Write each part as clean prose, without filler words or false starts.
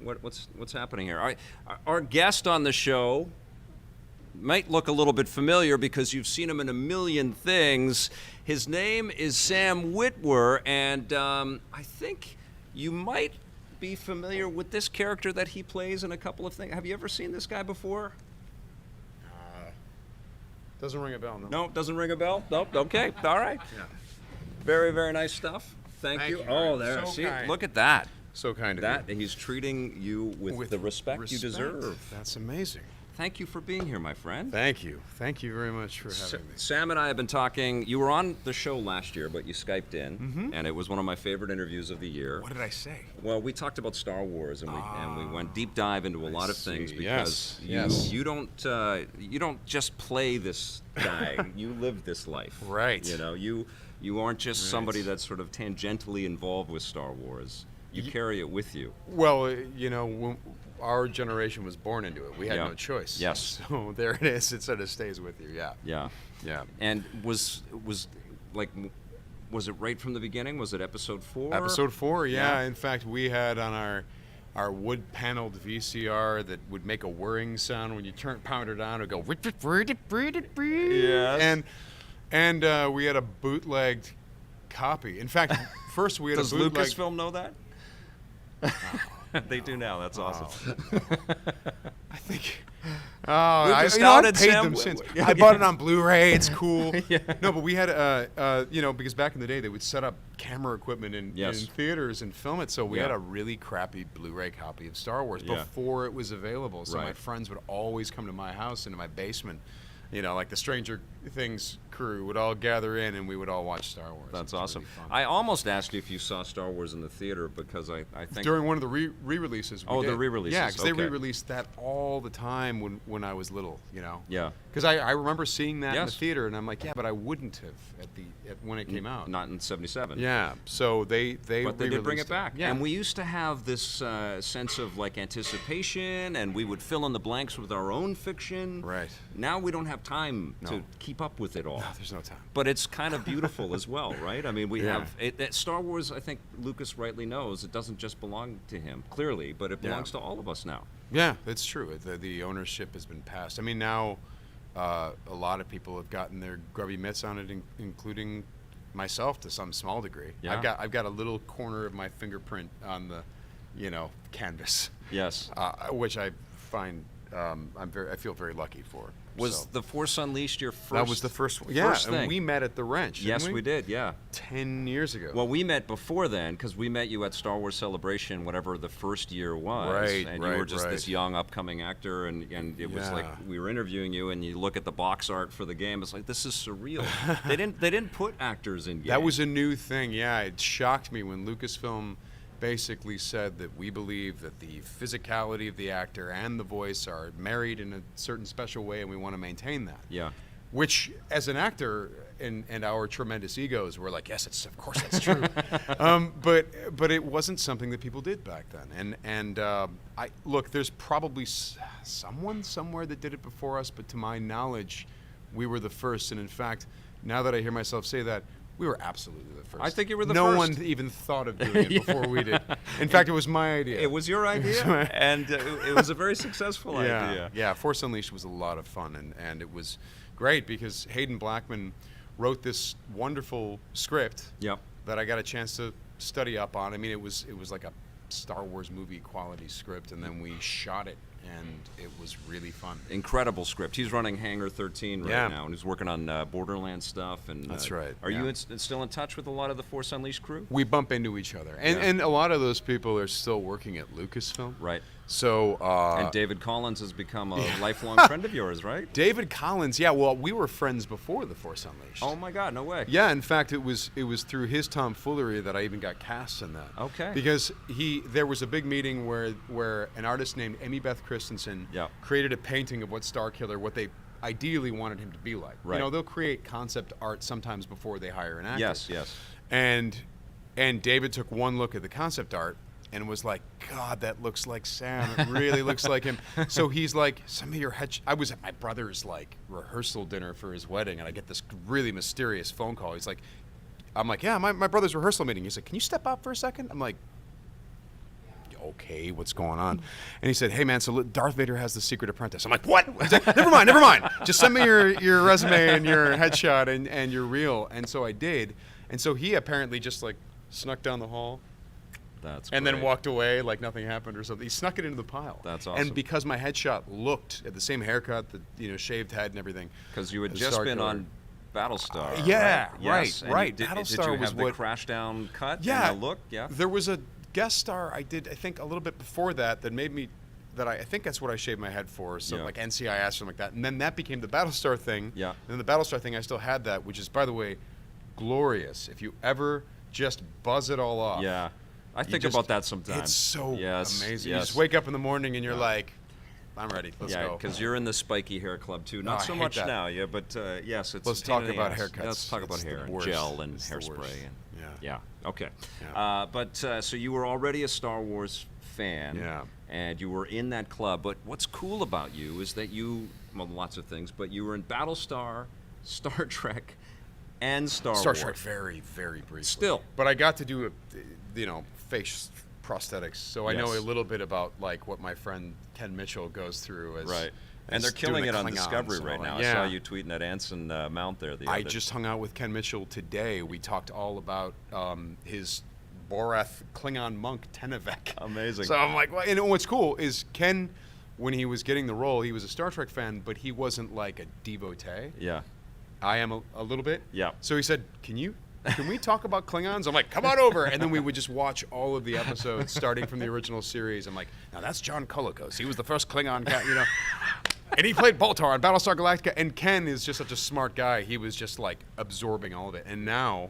What's happening here? Our guest on the show might look a little bit familiar because you've seen him in a million things. His name is Sam Witwer, and I think you might be familiar with this character that he plays in a couple of things. Have you ever seen this guy before? Doesn't ring a bell, no. No, doesn't ring a bell? Nope, okay, all right. Yeah. Very, very nice stuff. Thank you. Oh, there, So see, kind. look at that. So kind of That, you. he's treating you with the respect you deserve. That's amazing. Thank you for being here, my friend. Thank you. Thank you very much for having me. Sam and I have been talking. You were on the show last year, but you Skyped in, and it was one of my favorite interviews of the year. What did I say? Well, we talked about Star Wars, and we went deep dive into a lot of things because you don't just play this guy. You live this life. Right. You know, you aren't just somebody that's sort of tangentially involved with Star Wars. You carry it with you. Well, you know, our generation was born into it. We had no choice. Yes. So there it is. It sort of stays with you. Yeah. Yeah. Yeah. And was it right from the beginning? Was it episode 4? Episode 4, yeah. In fact, we had on our wood-paneled VCR that would make a whirring sound when you pound it on. It would go. Yes. And we had a bootlegged copy. In fact, first we had Does a bootleg. Lucasfilm know that? They do now. That's awesome. I think. Lucas I scouted paid Sam them Witwer. since. Yeah. I bought it on Blu-ray. It's cool. No, but we had, because back in the day they would set up camera equipment in theaters and film it. So we had a really crappy Blu-ray copy of Star Wars before it was available. So my friends would always come to my house into my basement. You know, like the Stranger Things crew would all gather in, and we would all watch Star Wars. That's awesome. Really fun. I almost asked you if you saw Star Wars in the theater because I think during one of the re-releases. the re-releases. Yeah, because they re-released that all the time when I was little. You know. Yeah. Because I remember seeing that in the theater, and I'm like, yeah, but I wouldn't have when it came out. Not in '77. Yeah. So they But they did bring it back. Yeah. And we used to have this sense of like anticipation, and we would fill in the blanks with our own fiction. Right. Now we don't have time to keep up with it all. No, there's no time. But it's kind of beautiful as well, right? I mean, we have Star Wars. I think Lucas rightly knows it doesn't just belong to him, clearly, but it belongs to all of us now. Yeah, that's true. The ownership has been passed. I mean, now a lot of people have gotten their grubby mitts on it, including myself to some small degree. Yeah. I've got a little corner of my fingerprint on the, canvas. Yes. Which I find I feel very lucky for. Was The Force Unleashed your first? That was the first one. Yeah, first thing. and we met at the Wrench. Yes, we did. Yeah. 10 years ago. Well, we met before then because we met you at Star Wars Celebration, whatever the first year was. Right, and you were just this young upcoming actor, and it was like we were interviewing you, and you look at the box art for the game. It's like, this is surreal. They didn't put actors in games. That was a new thing. Yeah, it shocked me when Lucasfilm basically said that we believe that the physicality of the actor and the voice are married in a certain special way, and we want to maintain that. Yeah. Which, as an actor, and our tremendous egos, we're like, yes, of course that's true. But it wasn't something that people did back then. And look, there's probably someone somewhere that did it before us, but to my knowledge, we were the first. And in fact, now that I hear myself say that, we were absolutely the first. I think you were the first. No first. one even thought of doing it before we did. In fact, it was my idea. It was your idea, and it was a very successful idea. Yeah, Force Unleashed was a lot of fun, and it was great because Hayden Blackman wrote this wonderful script that I got a chance to study up on. I mean, it was like a Star Wars movie quality script, and then we shot it, and it was really fun. Incredible script. He's running Hangar 13 right now, and he's working on Borderlands stuff. And that's right. Are you still in touch with a lot of the Force Unleashed crew? We bump into each other, and a lot of those people are still working at Lucasfilm. Right. So and David Collins has become a lifelong friend of yours, right? David Collins, yeah. Well, we were friends before The Force Unleashed. Oh my God, no way. Yeah, in fact, it was through his tomfoolery that I even got cast in that. Okay. Because there was a big meeting where an artist named Amy Beth Christensen created a painting of what Starkiller, what they ideally wanted him to be like. Right. You know, they'll create concept art sometimes before they hire an actor. Yes. And David took one look at the concept art and was like, God, that looks like Sam. It really looks like him. So he's like, some of your I was at my brother's like rehearsal dinner for his wedding, and I get this really mysterious phone call. He's like, I'm like, yeah, my brother's rehearsal meeting. He's like, can you step out for a second? I'm like, okay, what's going on? And he said, hey, man, so Darth Vader has the secret apprentice. I'm like, what? He's like, never mind. Just send me your resume and your headshot and your reel. And so I did. And so he apparently just like snuck down the hall. That's and great. then walked away like nothing happened or something. He snuck it into the pile. That's awesome. And because my headshot looked at the same haircut, the shaved head and everything. Because you had as just been Starkiller. on Battlestar. Yeah, Yes. And right. Did Battlestar you was have the what- Crashdown cut? Yeah. And the look. Yeah. There was a guest star I did, I think, a little bit before that made me, I think that's what I shaved my head for, so like NCIS or something like that. And then that became the Battlestar thing. Yeah. And then the Battlestar thing, I still had that, which is, by the way, glorious. If you ever just buzz it all off. Yeah. I think just- about that sometimes. It's so Yes, amazing. You yes. just wake up in the morning and you're like, I'm ready. Let's Yeah, go. because you're in the spiky hair club too. Not Oh, I so hate much that. now, yeah, but yes, it's Let's a pain talk in the about ass. haircuts. Let's talk about It's the hair and worst. gel and It's the hairspray. worst. And, Yeah. Okay. Yeah. But so you were already a Star Wars fan. Yeah. And you were in that club. But what's cool about you is that well, lots of things, but you were in Battlestar, Star Trek, and Star Wars. Star Trek very, very briefly. Still. But I got to do, face prosthetics, so I know Yes. a little bit about like what my friend Ken Mitchell goes through as Right. And as they're killing doing it the on Klingons Discovery and right all now. that. I Yeah. saw you tweeting that Anson Mount there the I other just hung out with Ken Mitchell today. We talked all about his Borath Klingon monk Tenevek. Amazing. So I'm like, well, and what's cool is Ken, when he was getting the role, he was a Star Trek fan, but he wasn't like a devotee. Yeah. I am a little bit. Yeah. So he said, can we talk about Klingons? I'm like, come on over. And then we would just watch all of the episodes starting from the original series. I'm like, now that's John Colicos. He was the first Klingon guy, And he played Baltar on Battlestar Galactica. And Ken is just such a smart guy. He was just like absorbing all of it. And now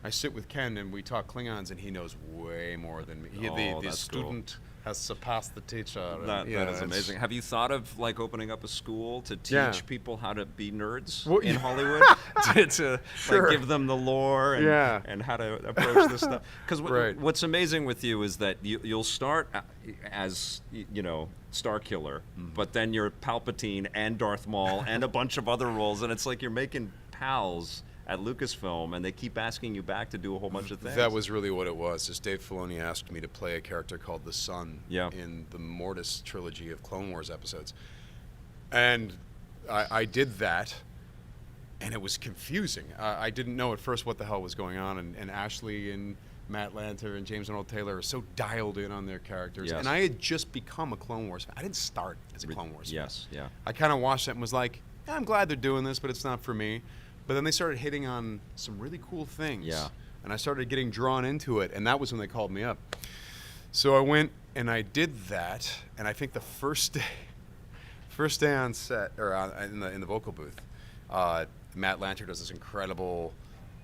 I sit with Ken and we talk Klingons and he knows way more than me. The that's cool. student has surpassed the teacher. That is amazing. Have you thought of like opening up a school to teach people how to be nerds in Hollywood? to like, give them the lore and how to approach this stuff? Because what's amazing with you is that you'll start as Star Killer, but then you're Palpatine and Darth Maul and a bunch of other roles, and it's like you're making pals at Lucasfilm, and they keep asking you back to do a whole bunch of things. That was really what it was. Is Dave Filoni asked me to play a character called the Sun in the Mortis trilogy of Clone Wars episodes, and I did that, and it was confusing. I didn't know at first what the hell was going on, and Ashley and Matt Lanter and James Arnold Taylor are so dialed in on their characters, and I had just become a Clone Wars fan. I didn't start as a Clone Wars fan. I kind of watched it and was like, I'm glad they're doing this, but it's not for me. But then they started hitting on some really cool things. Yeah. And I started getting drawn into it, and that was when they called me up. So I went and I did that, and I think the first day on set, or in the vocal booth, Matt Lanter does this incredible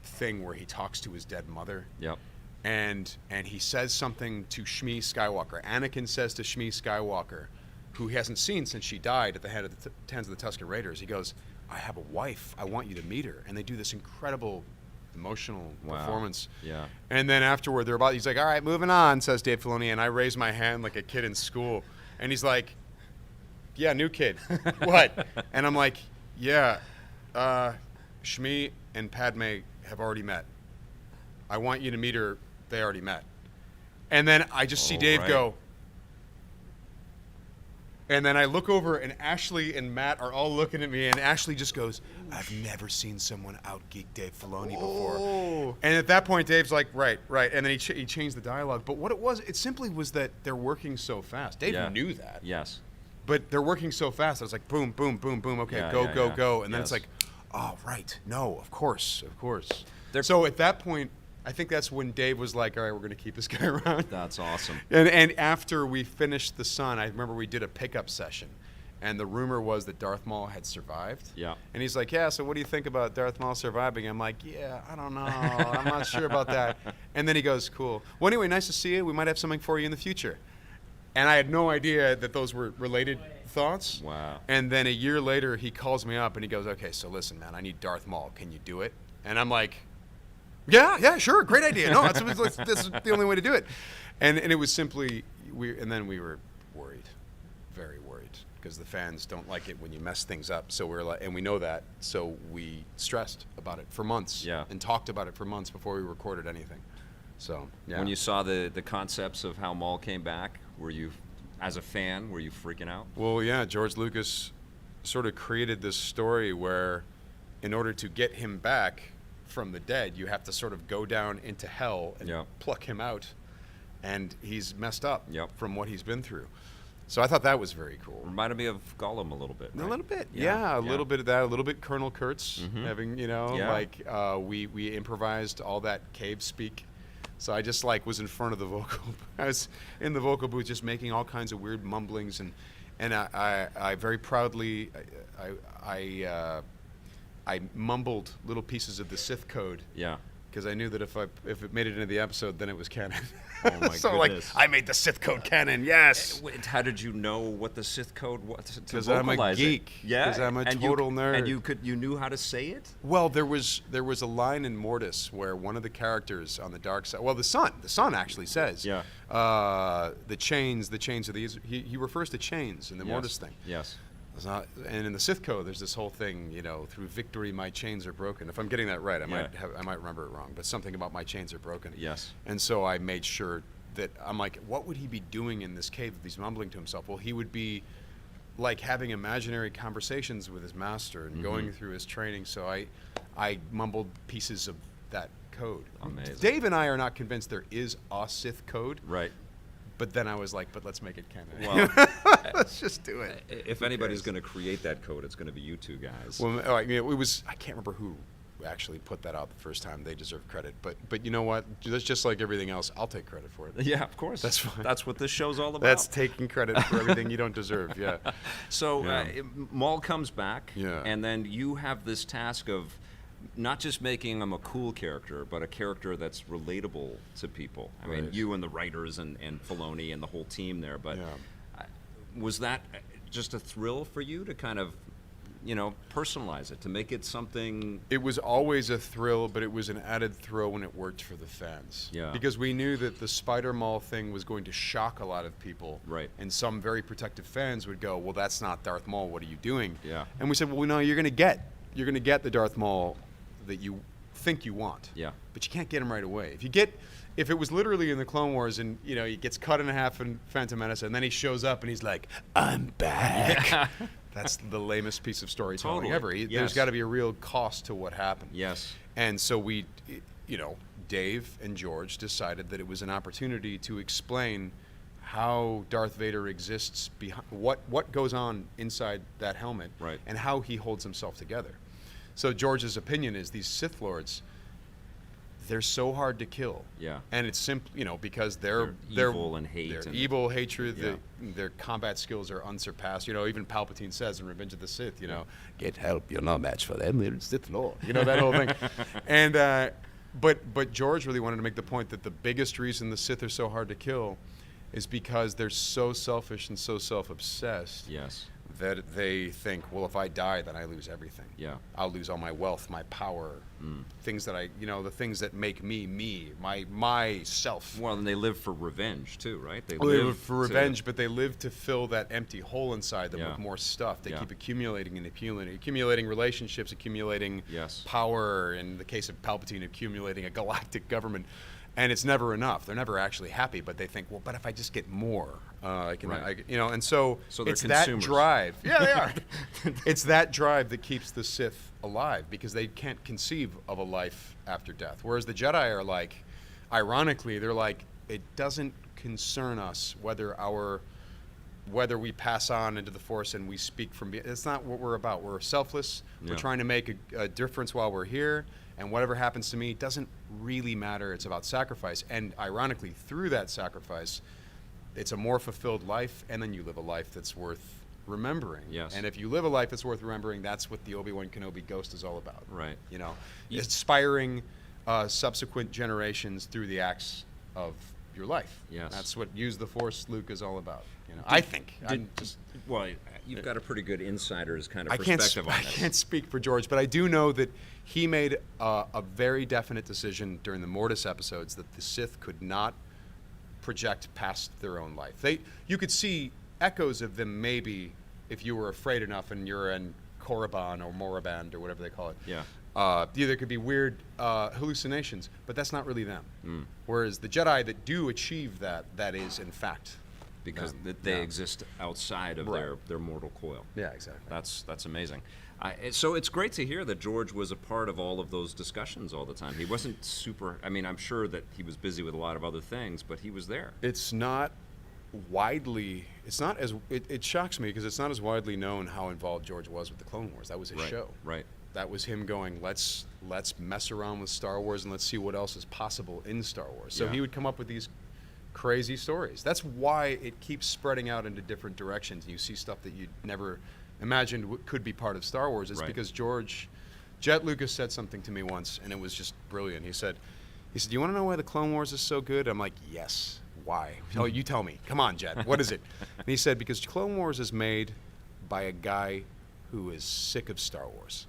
thing where he talks to his dead mother. Yep. And he says something to Shmi Skywalker. Anakin says to Shmi Skywalker, who he hasn't seen since she died at the head of the hands of the Tusken Raiders, he goes, I have a wife. I want you to meet her. And they do this incredible emotional performance. Yeah. And then afterward, he's like, all right, moving on, says Dave Filoni. And I raise my hand like a kid in school. And he's like, yeah, new kid. What? And I'm like, yeah, Shmi and Padme have already met. I want you to meet her. They already met. And then I just see Dave go. And then I look over, and Ashley and Matt are all looking at me, and Ashley just goes, I've never seen someone out-geek Dave Filoni before. And at that point, Dave's like, right. And then he changed the dialogue. But what it simply was that they're working so fast. Dave knew that. Yes. But they're working so fast. I was like, boom, boom, boom, boom. Okay, go. And then it's like, oh, right. No, of course. So at that point, I think that's when Dave was like, all right, we're going to keep this guy around. That's awesome. And after we finished The Sun, I remember we did a pickup session. And the rumor was that Darth Maul had survived. Yeah. And he's like, yeah, so what do you think about Darth Maul surviving? I'm like, yeah, I don't know. I'm not sure about that. And then he goes, cool. Well, anyway, nice to see you. We might have something for you in the future. And I had no idea that those were related thoughts. Wow. And then a year later, he calls me up and he goes, okay, so listen, man, I need Darth Maul. Can you do it? And I'm like, yeah, sure, great idea. No, this is the only way to do it. And it was simply, then we were worried, very worried, because the fans don't like it when you mess things up. So we're like, and we know that, so we stressed about it for months. Yeah. And talked about it for months before we recorded anything. So yeah. When you saw the concepts of how Maul came back, were you, as a fan, were you freaking out? Well, yeah, George Lucas sort of created this story where, in order to get him back from the dead, you have to sort of go down into hell and pluck him out, and he's messed up from what he's been through. So I thought that was very cool. Reminded me of Gollum a little bit. Right? A little bit, a little bit of that, a little bit Colonel Kurtz having, we improvised all that cave speak. So I just was in front of the I was in the vocal booth just making all kinds of weird mumblings, and I very proudly I mumbled little pieces of the Sith code. Yeah. Because I knew that if it made it into the episode, then it was canon. Oh my so goodness! I made the Sith code canon. Yes. How did you know what the Sith code was? Because I'm a geek. Yeah. Because I'm a total nerd. And you knew how to say it? Well, there was a line in Mortis where one of the characters on the dark side. Well, the son actually says. Yeah. The chains are these. He refers to chains in the Mortis thing. Yes. And in the Sith code, there's this whole thing, through victory my chains are broken. If I'm getting that right, I might remember it wrong, but something about my chains are broken. Yes. And so I made sure that I'm like, what would he be doing in this cave if he's mumbling to himself? Well, he would be having imaginary conversations with his master and going through his training. So I mumbled pieces of that code. Amazing. Dave and I are not convinced there is a Sith code. Right. But then I was like, but let's make it canon. Well, let's just do it. If anybody's going to create that code, it's going to be you two guys. Well, it was, I can't remember who actually put that out the first time. They deserve credit. But you know what? That's just like everything else. I'll take credit for it. Yeah, of course. That's fine. That's what this show's all about. That's taking credit for everything you don't deserve, yeah. So Maul comes back, and then you have this task of not just making him a cool character, but a character that's relatable to people. I mean, you and the writers and Filoni and the whole team there. But was that just a thrill for you to kind of, personalize it, to make it something? It was always a thrill, but it was an added thrill when it worked for the fans. Yeah. Because we knew that the Spider Maul thing was going to shock a lot of people. Right. And some very protective fans would go, well, that's not Darth Maul. What are you doing? Yeah. And we said, well, no, you're going to get the Darth Maul that you think you want. Yeah. But you can't get him right away. If it was literally in the Clone Wars and, he gets cut in half in Phantom Menace and then he shows up and he's like, I'm back. That's the lamest piece of storytelling ever. There's got to be a real cost to what happened. Yes. And so we, Dave and George decided that it was an opportunity to explain how Darth Vader exists, behind what goes on inside that helmet, and how he holds himself together. So George's opinion is these Sith Lords, they're so hard to kill. Yeah. And it's simply, because they're evil and hate. They're evil, hatred. Their combat skills are unsurpassed. Even Palpatine says in Revenge of the Sith, get help. You're no match for them. They're Sith Lord. That whole thing. And but George really wanted to make the point that the biggest reason the Sith are so hard to kill is because they're so selfish and so self-obsessed. Yes. That they think, well, if I die, then I lose everything. Yeah. I'll lose all my wealth, my power, things that the things that make me, myself. Well, and they live for revenge too, right? They live for revenge, but they live to fill that empty hole inside them with more stuff. They keep accumulating and accumulating relationships, accumulating power. In the case of Palpatine, accumulating a galactic government. And it's never enough. They're never actually happy, but they think, well, but if I just get more, I can, and so it's that drive. Yeah, they are. It's that drive that keeps the Sith alive because they can't conceive of a life after death. Whereas the Jedi are like, ironically, they're like, it doesn't concern us whether we pass on into the Force and we speak from. It's not what we're about. We're selfless. We're trying to make a difference while we're here. And whatever happens to me doesn't really matter. It's about sacrifice. And ironically, through that sacrifice, it's a more fulfilled life, and then you live a life that's worth remembering. Yes. And if you live a life that's worth remembering, that's what the Obi-Wan Kenobi ghost is all about. Right. Inspiring subsequent generations through the acts of your life. Yes. That's what Use the Force, Luke, is all about. I think. Well, you've got a pretty good insider's kind of perspective on this. I can't speak for George, but I do know that he made a very definite decision during the Mortis episodes that the Sith could not project past their own life. You could see echoes of them maybe if you were afraid enough and you're in Korriban or Moraband or whatever they call it. Yeah. There could be weird hallucinations, but that's not really them. Whereas the Jedi that do achieve that is in fact because them. they exist outside of their mortal coil. Yeah, exactly. That's amazing. So it's great to hear that George was a part of all of those discussions all the time. He wasn't super. I mean, I'm sure that he was busy with a lot of other things, but he was there. It's not widely. It's not as. It shocks me because it's not as widely known how involved George was with the Clone Wars. That was his show. Right. That was him going, let's mess around with Star Wars and let's see what else is possible in Star Wars. So he would come up with these crazy stories. That's why it keeps spreading out into different directions. And you see stuff that you'd never imagined could be part of Star Wars. It's because Jet Lucas said something to me once, and it was just brilliant. He said, do you want to know why the Clone Wars is so good? I'm like, yes. Why? Oh, you tell me. Come on, Jet. What is it? And he said, because Clone Wars is made by a guy who is sick of Star Wars.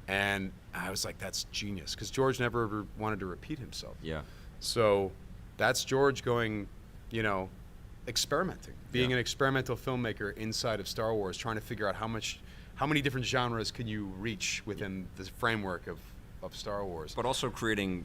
And I was like, that's genius, because George never ever wanted to repeat himself. Yeah. So that's George going, experimenting, being an experimental filmmaker inside of Star Wars, trying to figure out how many different genres can you reach within the framework of Star Wars. But also creating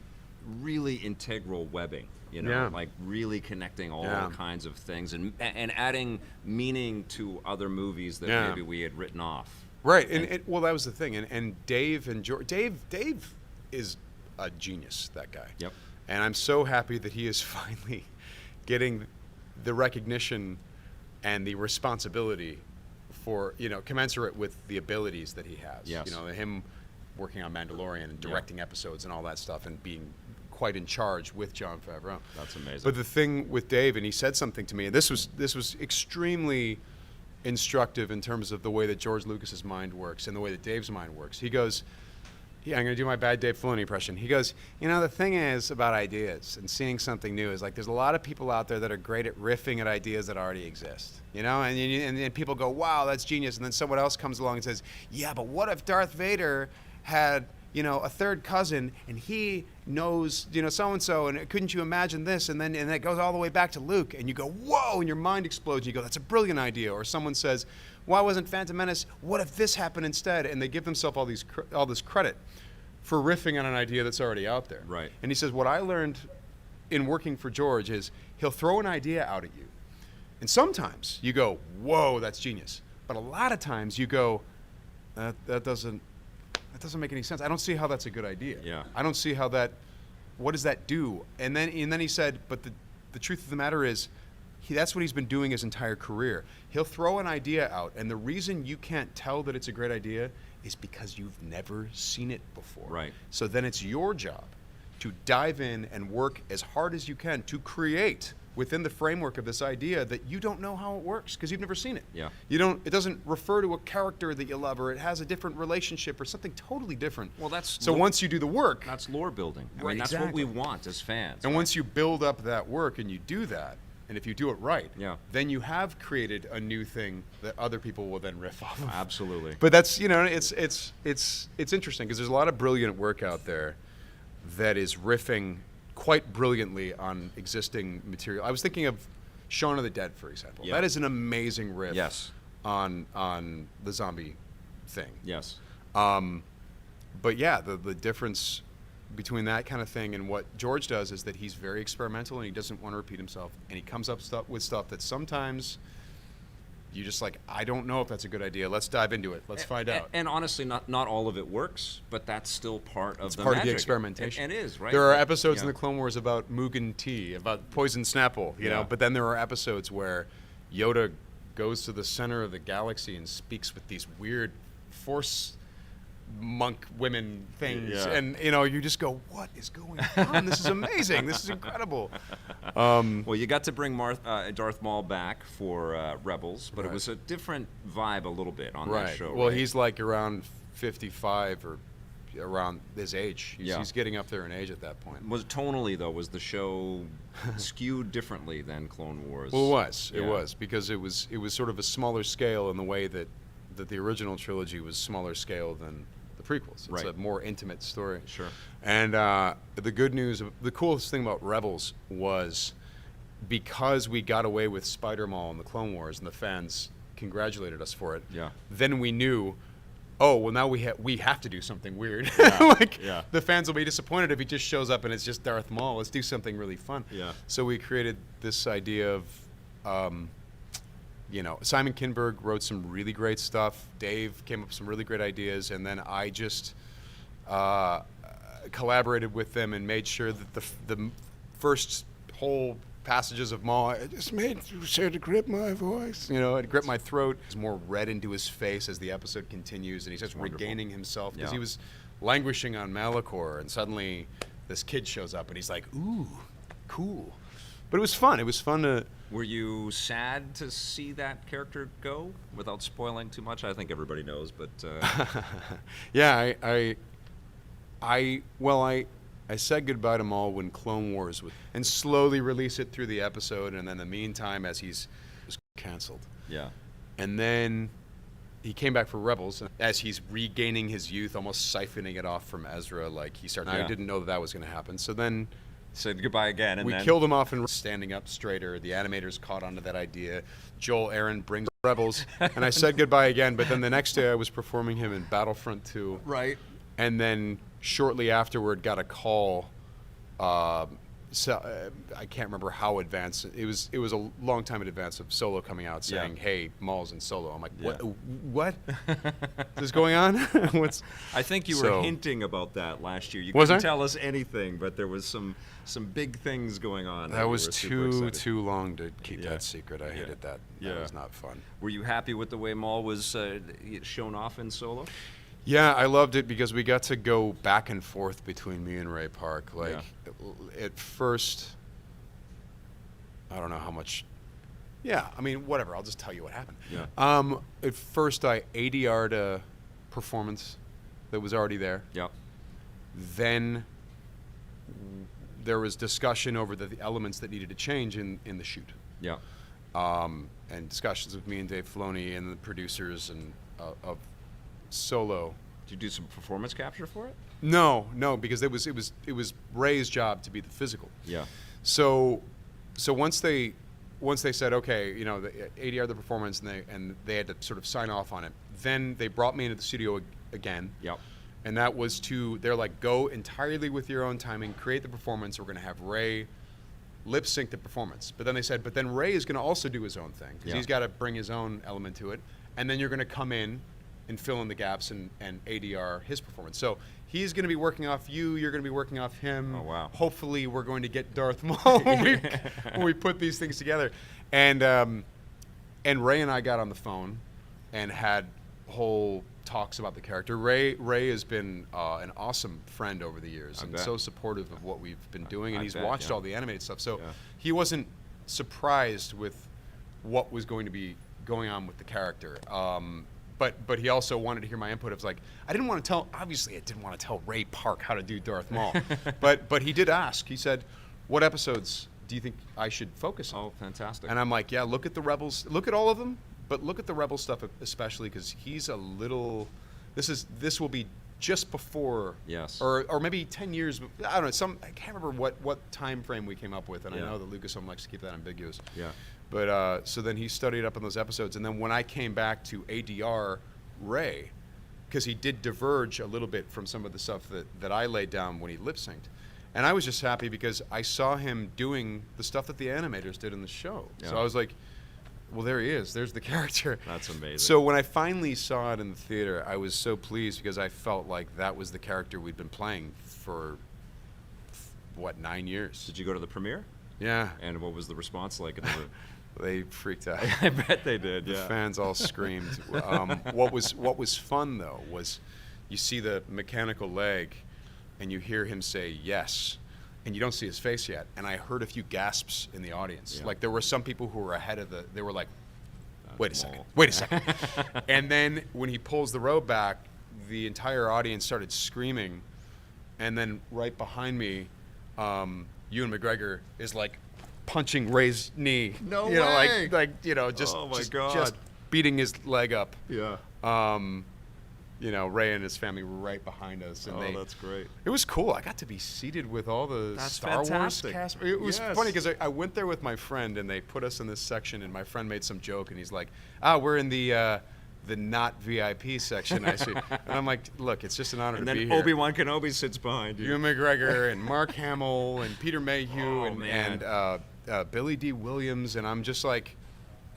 really integral webbing, like really connecting all kinds of things and adding meaning to other movies that maybe we had written off. Right, and well, that was the thing, and Dave and George. Dave is a genius, that guy. Yep. And I'm so happy that he is finally getting the recognition and the responsibility for commensurate with the abilities that he has. Yes. Him working on Mandalorian and directing episodes and all that stuff and being quite in charge with Jon Favreau. That's amazing. But the thing with Dave, and he said something to me, and this was extremely instructive in terms of the way that George Lucas's mind works and the way that Dave's mind works. He goes, I'm going to do my bad Dave Filoni impression. He goes, the thing is about ideas and seeing something new is like there's a lot of people out there that are great at riffing at ideas that already exist, and people go, wow, that's genius, and then someone else comes along and says, yeah, but what if Darth Vader had a third cousin and he knows so-and-so, and couldn't you imagine this, and then it goes all the way back to Luke, and you go, whoa, and your mind explodes, and you go, that's a brilliant idea. Or someone says, why wasn't Phantom Menace, what if this happened instead? And they give themselves all this credit for riffing on an idea that's already out there. Right. And he says, what I learned in working for George is he'll throw an idea out at you, and sometimes you go, whoa, that's genius, but a lot of times you go, that doesn't make any sense. I don't see how that's a good idea. Yeah. I don't see how what does that do? And then he said, but the truth of the matter is, that's what he's been doing his entire career. He'll throw an idea out, and the reason you can't tell that it's a great idea is because you've never seen it before. Right. So then it's your job to dive in and work as hard as you can to create within the framework of this idea that you don't know how it works because you've never seen it. Yeah. It doesn't refer to a character that you love, or it has a different relationship or something totally different. Well, that's so once you do the work, that's lore building. I mean, Right, that's exactly. what we want as fans. and right? once you build up that work and you do that, and if you do it right, Yeah. then you have created a new thing that other people will then riff off of. Absolutely. But that's it's interesting because there's a lot of brilliant work out there that is riffing quite brilliantly on existing material. I was thinking of Shaun of the Dead, for example. Yeah. That is an amazing riff Yes. on the zombie thing. Yes. But yeah, the difference between that kind of thing and what George does is that he's very experimental and he doesn't want to repeat himself, and he comes up with stuff that sometimes you just like, I don't know if that's a good idea. Let's dive into it. Let's find out. And honestly, not all of it works, but that's still part of the Part magic. of the experimentation. And is, right? There are episodes in Yeah. the Clone Wars about Mugen tea, about poison Snapple, you know, but then there are episodes where Yoda goes to the center of the galaxy and speaks with these weird force monk women things, Yeah. and you just go, what is going on? This is amazing. This is incredible. Well, you got to bring Darth Maul back for Rebels, but it was a different vibe a little bit on that show. Well, right? he's like around 55 or around his age. He's getting up there in age at that point. Was tonally though, was the show skewed differently than Clone Wars? Well, it Yeah. was because it was sort of a smaller scale in the way that the original trilogy was smaller scale than the prequels. It's Right. a more intimate story. Sure. And the good news, the coolest thing about Rebels was because we got away with Spider Maul in the Clone Wars and the fans congratulated us for it. Yeah. Then we knew oh, well, now we have to do something weird. Yeah. The fans will be disappointed if he just shows up and it's just Darth Maul. Let's do something really fun. Yeah. So we created this idea of, Simon Kinberg wrote some really great stuff. Dave came up with some really great ideas, and then I just collaborated with them and made sure that the first whole passages of Maul, I just made sure to grip my voice, it gripped my throat. It's more red into his face as the episode continues, and he's just regaining himself because he was languishing on Malachor, and suddenly this kid shows up, and he's like, ooh, cool. But it was fun. It was fun to... Were you sad to see that character go without spoiling too much? I think everybody knows, but... Yeah, I said goodbye to Maul when Clone Wars was, and slowly release it through the episode, and then in the meantime, as he's canceled. Yeah. And then he came back for Rebels, and as he's regaining his youth, almost siphoning it off from Ezra, like he started. I didn't know that was going to happen. So then said goodbye again, and we then killed him off and standing up straighter. The animators caught onto that idea. Joel Aaron brings Rebels, and I said goodbye again. But then the next day, I was performing him in Battlefront 2. Right. And then shortly afterward, got a call. I can't remember how advanced. It was a long time in advance of Solo coming out, saying, "Hey, Maul's in Solo." I'm like, "What is going on?" I think you were hinting about that last year. You Was couldn't I? tell us anything, but there was some big things going on. That was super excited. too long to keep that secret. I hated that. Yeah. That was not fun. Were you happy with the way Maul was shown off in Solo? Yeah, I loved it because we got to go back and forth between me and Ray Park. At first, I don't know how much. Yeah, I mean, whatever. I'll just tell you what happened. Yeah. At first, I ADR'd a performance that was already there. Yep. Then there was discussion over the elements that needed to change in the shoot. Yeah. And discussions with me and Dave Filoni and the producers and of Solo. Did you do some performance capture for it? No, because it was Ray's job to be the physical. Yeah. So once they said, okay, the ADR the performance, and they had to sort of sign off on it. Then they brought me into the studio again. Yep. And that was they're like, go entirely with your own timing, create the performance. We're going to have Ray lip sync the performance. But then they said, but then Ray is going to also do his own thing because he's got to bring his own element to it. And then you're going to come in and fill in the gaps and ADR his performance. So he's going to be working off you. You're going to be working off him. Oh, wow. Hopefully we're going to get Darth Maul when we put these things together. And Ray and I got on the phone and had whole talks about the character. Ray has been an awesome friend over the years and so supportive of what we've been doing. And he's watched all the animated stuff. So he wasn't surprised with what was going to be going on with the character. But he also wanted to hear my input. It was like, I didn't want to tell Ray Park how to do Darth Maul. but he did ask. He said, what episodes do you think I should focus on? Oh, fantastic. And I'm like, yeah, look at the Rebels. Look at all of them, but look at the Rebel stuff especially because he's a little, this will be just before, or maybe 10 years, I don't know, I can't remember what time frame we came up with, and I know that Lucasfilm likes to keep that ambiguous. Yeah. But so then he studied up on those episodes, and then when I came back to ADR Ray, because he did diverge a little bit from some of the stuff that I laid down when he lip synced, and I was just happy because I saw him doing the stuff that the animators did in the show. Yeah. So I was like, well, there he is. There's the character. That's amazing. So when I finally saw it in the theater, I was so pleased because I felt like that was the character we'd been playing for 9 years. Did you go to the premiere? Yeah. And what was the response like? They freaked out. I bet they did. The fans all screamed. What was fun though was you see the mechanical leg, and you hear him say yes, and you don't see his face yet. And I heard a few gasps in the audience. Yeah. Like there were some people who were ahead of they were like, wait a second. And then when he pulls the robe back, the entire audience started screaming, and then right behind me, Ewan McGregor is like punching Ray's knee. No way. Just oh my God. Just beating his leg up. Yeah. Ray and his family were right behind us, and that's great. It was cool. I got to be seated with all the Star Wars cast. It was funny because I went there with my friend, and they put us in this section, and my friend made some joke, and he's like, we're in the the not VIP section, I see, and I'm like, look, it's just an honor And to be then here. Obi-Wan Kenobi sits behind you. Ewan McGregor and Mark Hamill and Peter Mayhew Oh, man. and Billy D. Williams, and I'm just like,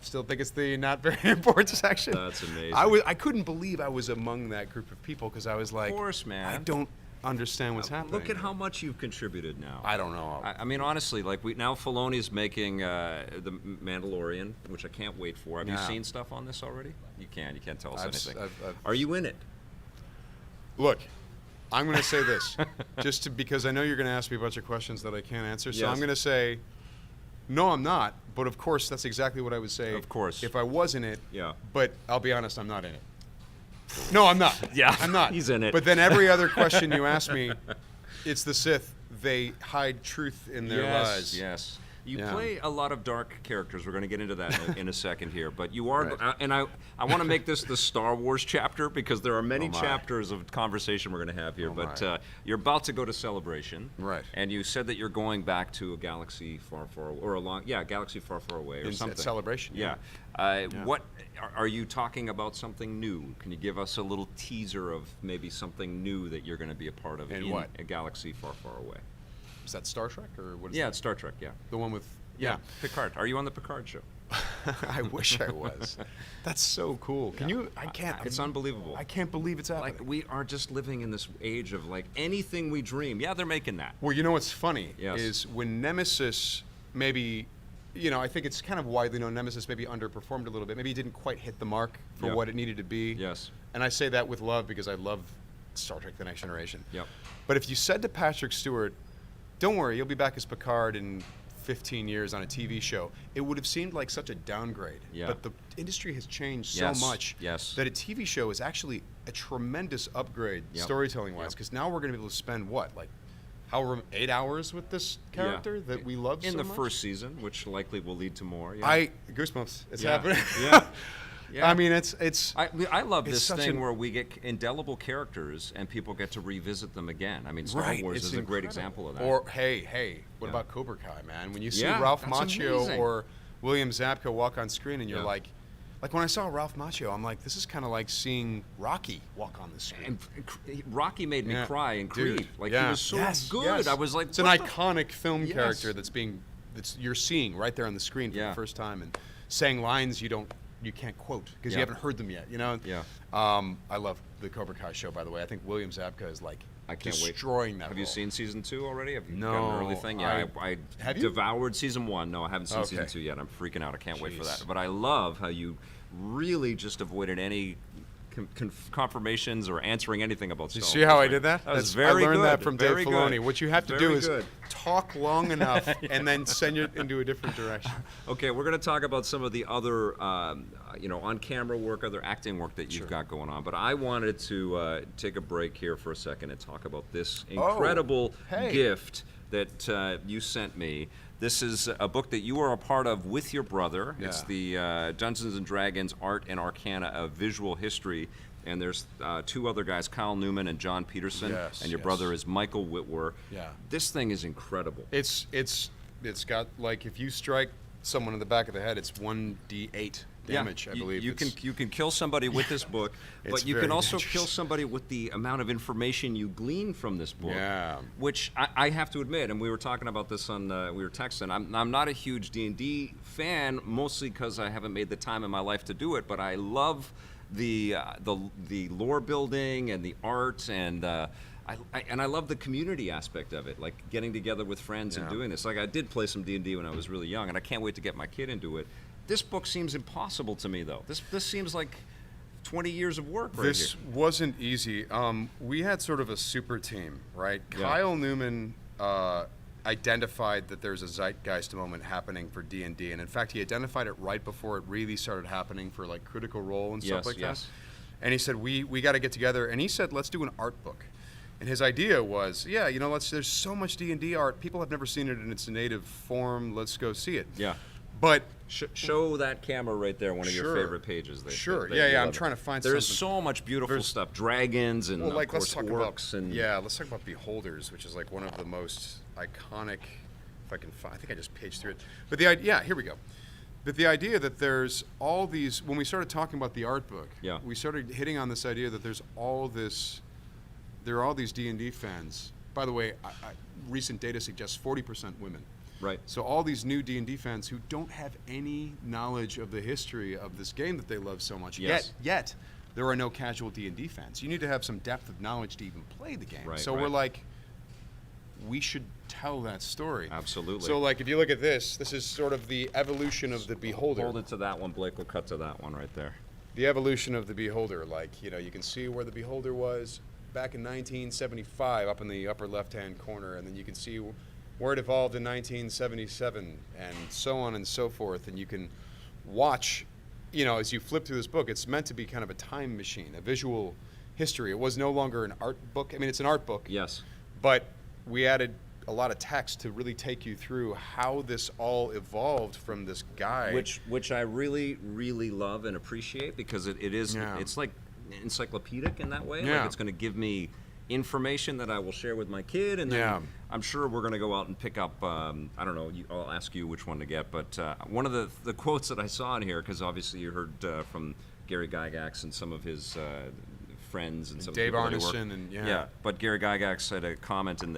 still think it's the not very important section. That's amazing. I couldn't believe I was among that group of people because I was like, Of course, man. I don't understand what's happening. Look at how much you've contributed now. I don't know. I mean, honestly, like now Filoni's making the Mandalorian, which I can't wait for. Have you Yeah. seen stuff on this already? You can't tell us anything. I've- Are you in it? Look, I'm going to say this, because I know you're going to ask me a bunch of questions that I can't answer. So Yes. I'm going to say, no, I'm not. But of course, that's exactly what I would say. Of course. if I was in it. Yeah. But I'll be honest, I'm not in it. No, I'm not. Yeah, I'm not. he's in it. But then every other question you ask me, it's the Sith. They hide truth in their lies. Yes. You Yeah. play a lot of dark characters. We're going to get into that in a second here. But you are, Right. and I want to make this the Star Wars chapter because there are many Oh, my. chapters of conversation we're going to have here. Oh, but my. you're about to go to Celebration. Right. And you said that you're going back to a galaxy far, far, or a long, galaxy far, far away, or At something. Celebration, Yeah. yeah. What are you talking about? Something new? Can you give us a little teaser of maybe something new that you're going to be a part of In what? a galaxy far, far away? Is that Star Trek or what is Yeah, that? it's Star Trek. Yeah. The one with... Yeah, Picard. Are you on the Picard show? I wish I was. That's so cool. Can you... I can't... It's unbelievable. I can't believe it's happening. Like we are just living in this age of like anything we dream. Yeah, they're making that. Well, you know what's funny Yes. is when Nemesis maybe, I think it's kind of widely known Nemesis maybe underperformed a little bit. Maybe he didn't quite hit the mark for Yeah. what it needed to be. Yes. And I say that with love because I love Star Trek: The Next Generation. Yep. But if you said to Patrick Stewart, "Don't worry, you'll be back as Picard in 15 years on a TV show," it would have seemed like such a downgrade. Yeah. But the industry has changed Yes, so much yes. that a TV show is actually a tremendous upgrade Yep. storytelling-wise. Yep. Because now we're going to be able to spend what, like, however, 8 hours with this character that we love in so the much? first season, which likely will lead to more. Yeah. Goosebumps. It's Yeah. happening. Yeah. Yeah. I mean, it's. I love It's this such thing an- where we get indelible characters and people get to revisit them again. I mean, Star Right, Wars it's is a great incredible. example of that. Or hey, what Yeah. about Cobra Kai, man? When you see Yeah, Ralph that's Macchio amazing. or William Zabka walk on screen, and you're Yeah. like when I saw Ralph Macchio, I'm like, this is kind of like seeing Rocky walk on the screen. and Rocky made me Yeah. cry in Dude, Creed. Like yeah. he was so Yes, good. yes. I was like, it's an what the- iconic film Yes. character that's you're seeing right there on the screen for Yeah. the first time, and saying lines you can't quote because Yeah. you haven't heard them yet. Yeah. I love the Cobra Kai show, by the way. I think William Zabka is like I can't wait. destroying that. Have you role. seen season 2 already? Have you No, got an early thing? Yeah, I have you? devoured season 1. No, I haven't seen season Okay. 2 yet. I'm freaking out. I can't wait for Jeez. that. But I love how you really just avoided any confirmations or answering anything about Star You Wars. see how I Like, did that? That was very I learned good. that from Very Dave good. Filoni. What you have to Very do is good. talk long enough and then send you into a different direction. Okay, we're going to talk about some of the other, on-camera work, other acting work that you've got going on. But I wanted to take a break here for a second and talk about this incredible hey. gift that you sent me. This is a book that you are a part of with your brother. Yeah. It's the Dungeons & Dragons Art and Arcana of Visual History. And there's 2 other guys, Kyle Newman and John Peterson. Yes, and your yes. brother is Michael Witwer. Yeah. This thing is incredible. It's got, like, if you strike someone in the back of the head, it's 1d8 damage, I believe. You can kill somebody with this book, It's but you can very also dangerous. kill somebody with the amount of information you glean from this book. Yeah. Which I have to admit, and we were talking about this on we were texting. I'm not a huge D&D fan, mostly because I haven't made the time in my life to do it. But I love the lore building and the art and. I love the community aspect of it, like getting together with friends and Yeah. doing this. Like I did play some D&D when I was really young, and I can't wait to get my kid into it. This book seems impossible to me, though. This seems like 20 years of work right This here. wasn't easy. We had sort of a super team, right? Yeah. Kyle Newman identified that there's a zeitgeist moment happening for D&D, and in fact, he identified it right before it really started happening for like Critical Role and stuff Yes, like yes. that. And he said, we got to get together, and he said, let's do an art book. And his idea was, yeah, there's so much D&D art, people have never seen it in its native form, let's go see it. Yeah. But Show that camera right there, one of your Sure. favorite pages. Sure. that Yeah, you yeah, I'm love. trying to find There's something. so much beautiful There's- stuff. Dragons and, well, like, of course, let's talk orcs. about, and let's talk about Beholders, which is like one of the most iconic, if I can find, I think I just paged through it. But here we go. But the idea that there's all these, when we started talking about the art book, Yeah. we started hitting on this idea that there are all these D&D fans. By the way, recent data suggests 40% women. Right. So all these new D&D fans who don't have any knowledge of the history of this game that they love so much, Yes. yet there are no casual D&D fans. You need to have some depth of knowledge to even play the game. Right, so we're like, we should tell that story. Absolutely. So like, if you look at this is sort of the evolution of the Beholder. Hold it to that one, Blake. We'll cut to that one right there. The evolution of the Beholder. Like, you know, you can see where the Beholder was back in 1975 up in the upper left-hand corner, and then you can see where it evolved in 1977, and so on and so forth. And you can watch, you know, as you flip through this book, it's meant to be kind of a time machine, a visual history. It was no longer an art book. I mean, it's an art book. Yes. But we added a lot of text to really take you through how this all evolved from this guy. Which I really, really love and appreciate, because it is, Yeah. it's like encyclopedic in that way. Yeah. Like, it's going to give me information that I will share with my kid, and then Yeah. I'm sure we're going to go out and pick up, I don't know, I'll ask you which one to get, but one of the quotes that I saw in here, because obviously you heard from Gary Gygax and some of his friends and some Dave people that he Arneson worked- and yeah. But Gary Gygax had a comment in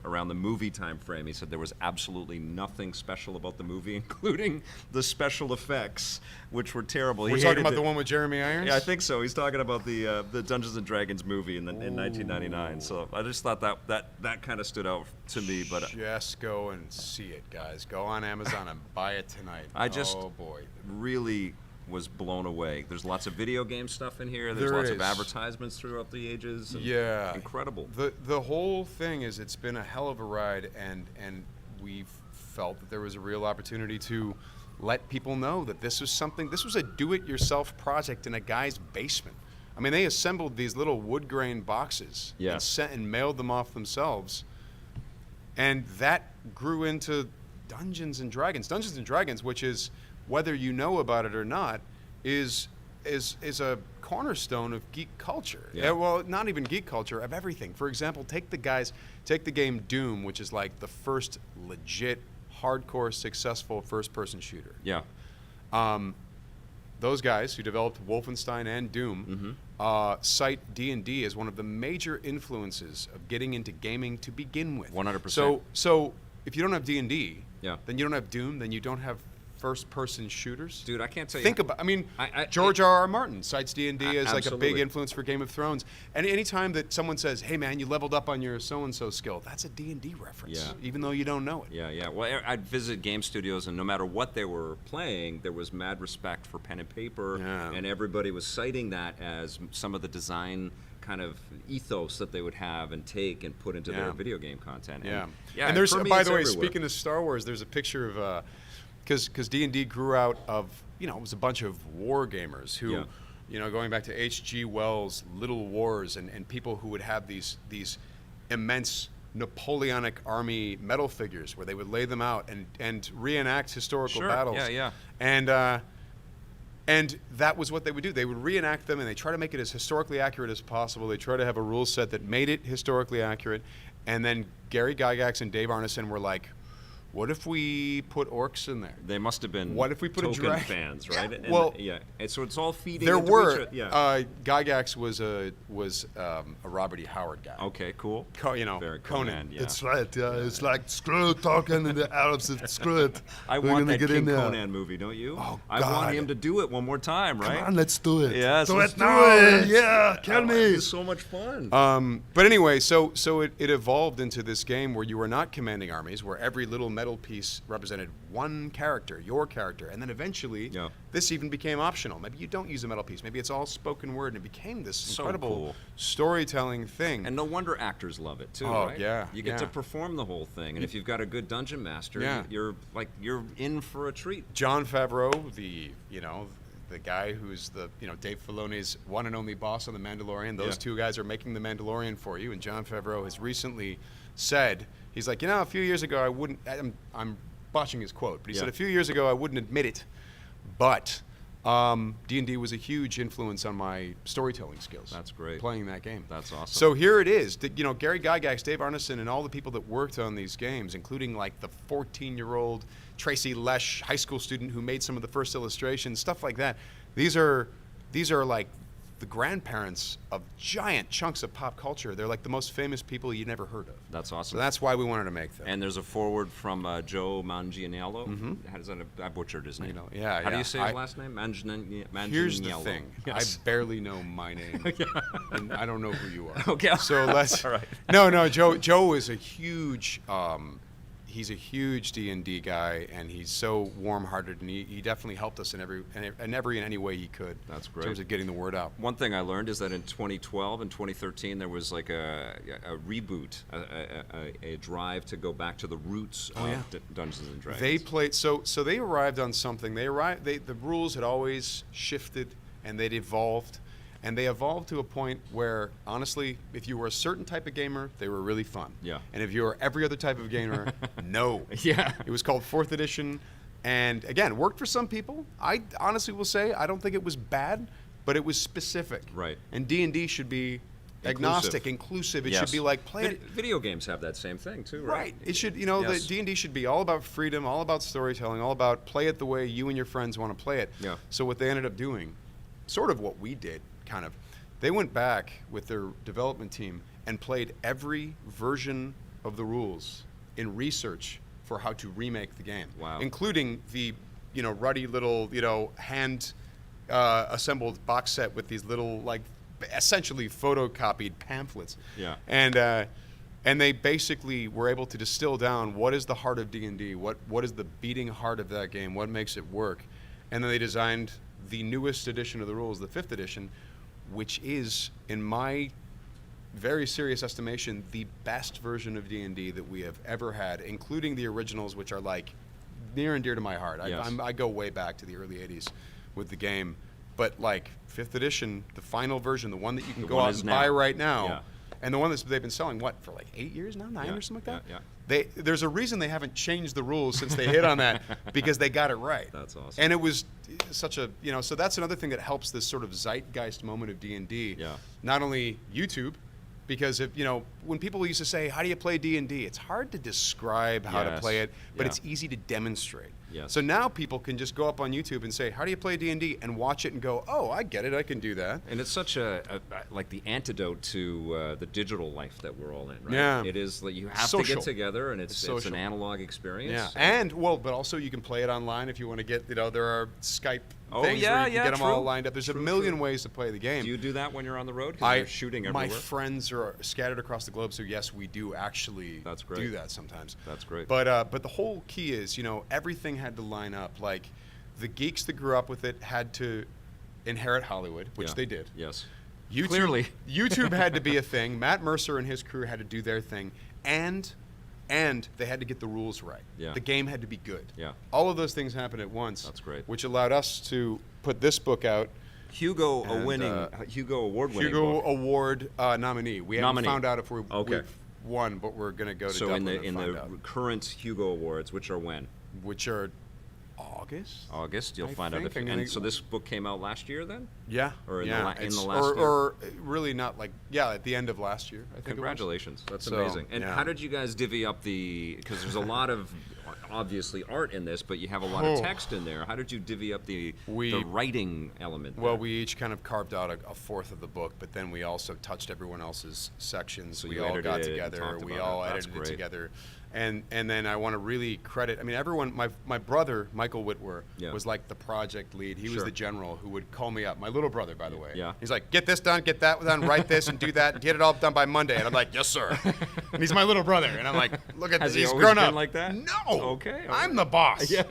around the movie time frame. He said there was absolutely nothing special about the movie, including the special effects, which were terrible. We're He talking hated about the one with Jeremy Irons? Yeah, I think so. He's talking about the Dungeons and Dragons movie in 1999. So I just thought that kind of stood out to me. But Just go and see it, guys. Go on Amazon and buy it tonight. Oh boy. really was blown away. There's lots of video game stuff in here. There's There lots of is. advertisements throughout the ages. And Yeah. incredible. The whole thing is, it's been a hell of a ride, and we've felt that there was a real opportunity to let people know that this was a do-it-yourself project in a guy's basement. I mean, they assembled these little wood grain boxes Yeah. and mailed them off themselves, and that grew into Dungeons and Dragons. Dungeons and Dragons, which is, whether you know about it or not, is a cornerstone of geek culture. Yeah. Well, not even geek culture, of everything. For example, take the game Doom, which is like the first legit, hardcore, successful first-person shooter. Yeah. Those guys who developed Wolfenstein and Doom cite D&D as one of the major influences of getting into gaming to begin with. 100%. So if you don't have D&D, Yeah. then you don't have Doom, then you don't have first-person shooters. Dude, I can't tell you. Think about. I mean, I- George R.R. Martin cites D&D as like a big Absolutely. influence for Game of Thrones. And anytime that someone says, "Hey, man, you leveled up on your so-and-so skill," that's a D&D reference, Yeah. even though you don't know it. Yeah. Well, I'd visit game studios, and no matter what they were playing, there was mad respect for pen and paper, Yeah. and everybody was citing that as some of the design kind of ethos that they would have and take and put into their Yeah. video game content. Yeah. Yeah. And there's, for me, by it's the way, everywhere. speaking of Star Wars, there's a picture of, because D&D grew out of, it was a bunch of war gamers who, Yeah. going back to H.G. Wells' Little Wars, and people who would have these immense Napoleonic army metal figures where they would lay them out and reenact historical Sure. battles. Yeah. And that was what they would do. They would reenact them, and they try to make it as historically accurate as possible. They try to have a rule set that made it historically accurate. And then Gary Gygax and Dave Arneson were like, what if we put orcs in there? They must have been What if we put a token dragon? fans, right? Yeah. And, Well, yeah. And so it's all feeding There into were. each other. Gygax was a Robert E. Howard guy. Okay, cool. Conan. Very Conan, yeah. It's right, yeah. It's like screw it talking and the Arabs have screw it. I We're want gonna that get in King there. Conan movie, don't you? Oh, I want God. him to do it one more time, right? Come on, let's do it. Yes, do let's it do now. it. Yeah, kill me. It's so much fun. But anyway, so it evolved into this game where you were not commanding armies, where every little metal piece represented one character, your character, and then eventually Yeah. this even became optional. Maybe you don't use a metal piece. Maybe it's all spoken word, and it became this So incredible cool. storytelling thing. And no wonder actors love it too, Oh, right? yeah, You get to yeah. perform the whole thing, and if you've got a good dungeon master, Yeah. you're in for a treat. John Favreau, the guy who's Dave Filoni's one and only boss on The Mandalorian. Those Yeah. two guys are making The Mandalorian for you. And John Favreau has recently said, he's like, a few years ago I wouldn't. I'm botching his quote, but he Yeah. said a few years ago I wouldn't admit it, but D&D was a huge influence on my storytelling skills. That's great. Playing that game. That's awesome. So here it is. Gary Gygax, Dave Arneson, and all the people that worked on these games, including like the 14-year-old Tracy Lesh high school student who made some of the first illustrations, stuff like that. These are like the grandparents of giant chunks of pop culture. They're like the most famous people you never heard of. That's awesome. So that's why we wanted to make them. And there's a foreword from Joe Manganiello. How does that? I butchered his name. How do you say his last name? Manganiello. Here's the thing. Yes. I barely know my name, and I don't know who you are. Okay. So let's. All right. No. Joe is a huge. He's a huge D&D guy, and he's so warm-hearted, and he definitely helped us in any way he could. That's great. In terms of getting the word out. One thing I learned is that in 2012 and 2013 there was like a reboot, a drive to go back to the roots of Dungeons and Dragons. They played so they arrived on something. The rules had always shifted and they'd evolved. And they evolved to a point where, honestly, if you were a certain type of gamer, they were really fun. Yeah. And if you were every other type of gamer, no. Yeah. It was called 4th edition. And again, worked for some people. I honestly will say I don't think it was bad, but it was specific. Right. And D&D should be agnostic, inclusive. It should be like play it. Video games have that same thing too, right? Right. It should, the D&D should be all about freedom, all about storytelling, all about play it the way you and your friends want to play it. Yeah. So what they ended up doing, sort of what we did, kind of, they went back with their development team and played every version of the rules in research for how to remake the game. Wow. Including the, ruddy little, hand assembled box set with these little, like, essentially photocopied pamphlets. Yeah. And they basically were able to distill down what is the heart of D&D, what is the beating heart of that game, what makes it work. And then they designed the newest edition of the rules, the 5th edition, which is, in my very serious estimation, the best version of D&D that we have ever had, including the originals, which are like near and dear to my heart. Yes. I go way back to the early 80s with the game. But like 5th edition, the final version, the one that you can go out and buy right now, and the one that they've been selling, for like 8 years now, 9 or something like that? Yeah. There's a reason they haven't changed the rules since they hit on that, because they got it right. That's awesome. And it was such a, so that's another thing that helps this sort of zeitgeist moment of D&D. Yeah. Not only YouTube, because if when people used to say, how do you play D&D? It's hard to describe how to play it, but it's easy to demonstrate. Yes. So now people can just go up on YouTube and say, how do you play D&D? And watch it and go, oh, I get it, I can do that. And it's such like the antidote to the digital life that we're all in, right? Yeah. It is like you have Social. to get together, and it's an analog experience. Yeah. And but also you can play it online if you want to get, there are Skype things yeah, where you can get them all true. lined up. There's a million ways to play the game. Do you do that when you're on the road? Because you're shooting everywhere. My friends are scattered across the globe, so yes, we do actually That's great. do that sometimes. That's great. But the whole key is, everything had to line up. Like, the geeks that grew up with it had to inherit Hollywood, which they did. Yes. YouTube, Clearly. YouTube had to be a thing. Matt Mercer and his crew had to do their thing. And they had to get the rules right. Yeah. The game had to be good. Yeah. All of those things happened at once. That's great. Which allowed us to put this book out. Hugo Award winning book. Award nominee. We haven't found out if we've won, but we're going to go to so Dublin in the current Hugo Awards, which are when? Which are August. You'll find out if. And so this book came out last year, then? Yeah. Or in the last year? Or really not at the end of last year. I think. Congratulations. That's amazing. And how did you guys divvy up because there's a lot of obviously art in this, but you have a lot of text in there. How did you divvy up the writing element? Well, we each kind of carved out a fourth of the book, but then we also touched everyone else's sections. So we all got together. We all edited it together. And then I want to really credit, everyone, my brother, Michael Witwer, was like the project lead. He was the general who would call me up. My little brother, by the way. Yeah. He's like, get this done, get that done, write this and do that, and get it all done by Monday. And I'm like, yes, sir. And he's my little brother. And I'm like, look at this. He's grown up. Like that? No. Okay. I'm the boss. Yeah.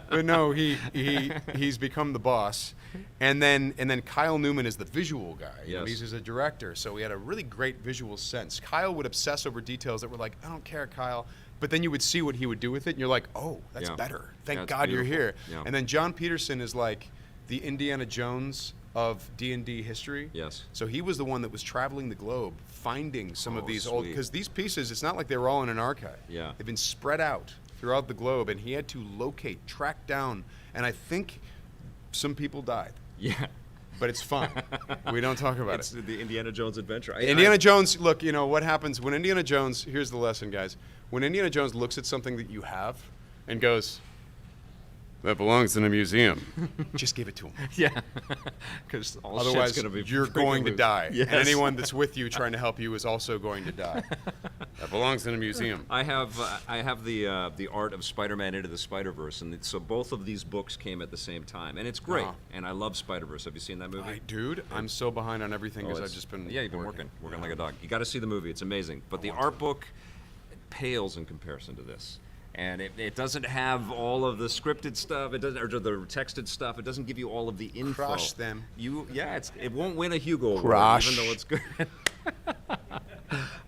But no, he's become the boss. And then Kyle Newman is the visual guy. Yes. He's a director. So we had a really great visual sense. Kyle would obsess over details that were like, I don't care, Kyle. But then you would see what he would do with it, and you're like, oh, that's better. Thank God you're here. Yeah. And then John Peterson is like the Indiana Jones of D&D history. Yes. So he was the one that was traveling the globe, finding some of these old, because these pieces, it's not like they were all in an archive. Yeah. They've been spread out throughout the globe, and he had to track down, and I think some people died. Yeah. But it's fun. We don't talk about It's it. the Indiana Jones adventure. Indiana Jones, look, what happens when Indiana Jones, here's the lesson, guys. When Indiana Jones looks at something that you have and goes, that belongs in a museum, just give it to him. Yeah. Because Otherwise, you're going to die. Yes. And anyone that's with you trying to help you is also going to die. That belongs in a museum. I have the art of Spider-Man Into the Spider-Verse, and so both of these books came at the same time, and it's great. And I love Spider-Verse. Have you seen that movie? Dude, I'm so behind on everything because I've just been you've been working like a dog. You got to see the movie. It's amazing. But the art book pales in comparison to this. And it doesn't have all of the scripted stuff. It doesn't, or the texted stuff. It doesn't give you all of the info. Crush them. It won't win a Hugo Award, Crush. even though it's good.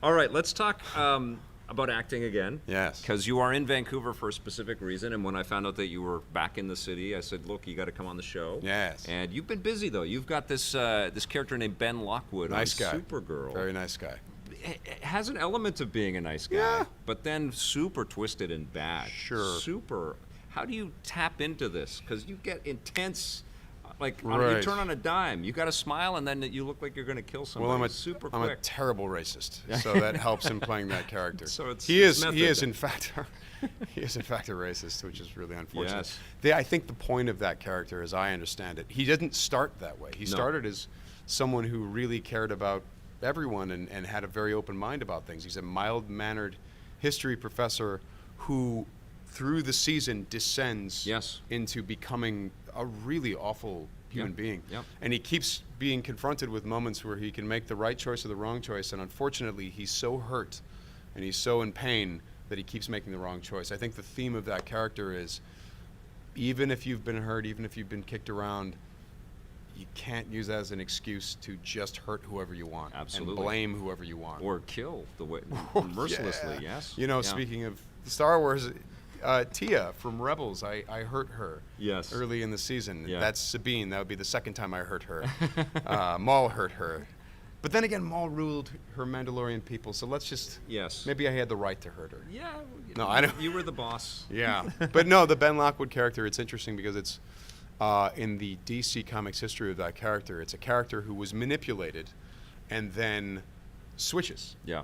All right, let's talk about acting again. Yes. Because you are in Vancouver for a specific reason. And when I found out that you were back in the city, I said, "Look, you got to come on the show." Yes. And you've been busy though. You've got this this character named Ben Lockwood Nice on guy. Supergirl. Very nice guy. It has an element of being a nice guy, Yeah. but then super twisted and bad. Sure. Super. How do you tap into this? Because you get intense. Like you Right. turn on a dime. You got to smile, and then you look like you're going to kill somebody. Well, I'm super I'm a quick. terrible racist, so that helps in playing that character. So it's- he it's is method. in fact he is in fact a racist, which is really unfortunate. Yes. I think the point of that character, as I understand it, he didn't start that way. He started as someone who really cared about everyone and had a very open mind about things. He's a mild-mannered history professor who, through the season, descends into becoming a really awful human being. Yep. And he keeps being confronted with moments where he can make the right choice or the wrong choice, and unfortunately, he's so hurt and he's so in pain that he keeps making the wrong choice. I think the theme of that character is, even if you've been hurt, even if you've been kicked around, you can't use that as an excuse to just hurt whoever you want. Absolutely. And blame whoever you want. Or kill the way mercilessly. Yes. Speaking of Star Wars, Tia from Rebels, I hurt her. Yes. Early in the season. Yeah. That's Sabine. That would be the second time I hurt her. Maul hurt her. But then again, Maul ruled her Mandalorian people, so let's just... Yes. Maybe I had the right to hurt her. Yeah. No, I don't... You were the boss. Yeah. But no, the Ben Lockwood character, it's interesting because it's... in the DC Comics history of that character, it's a character who was manipulated and then switches. Yeah.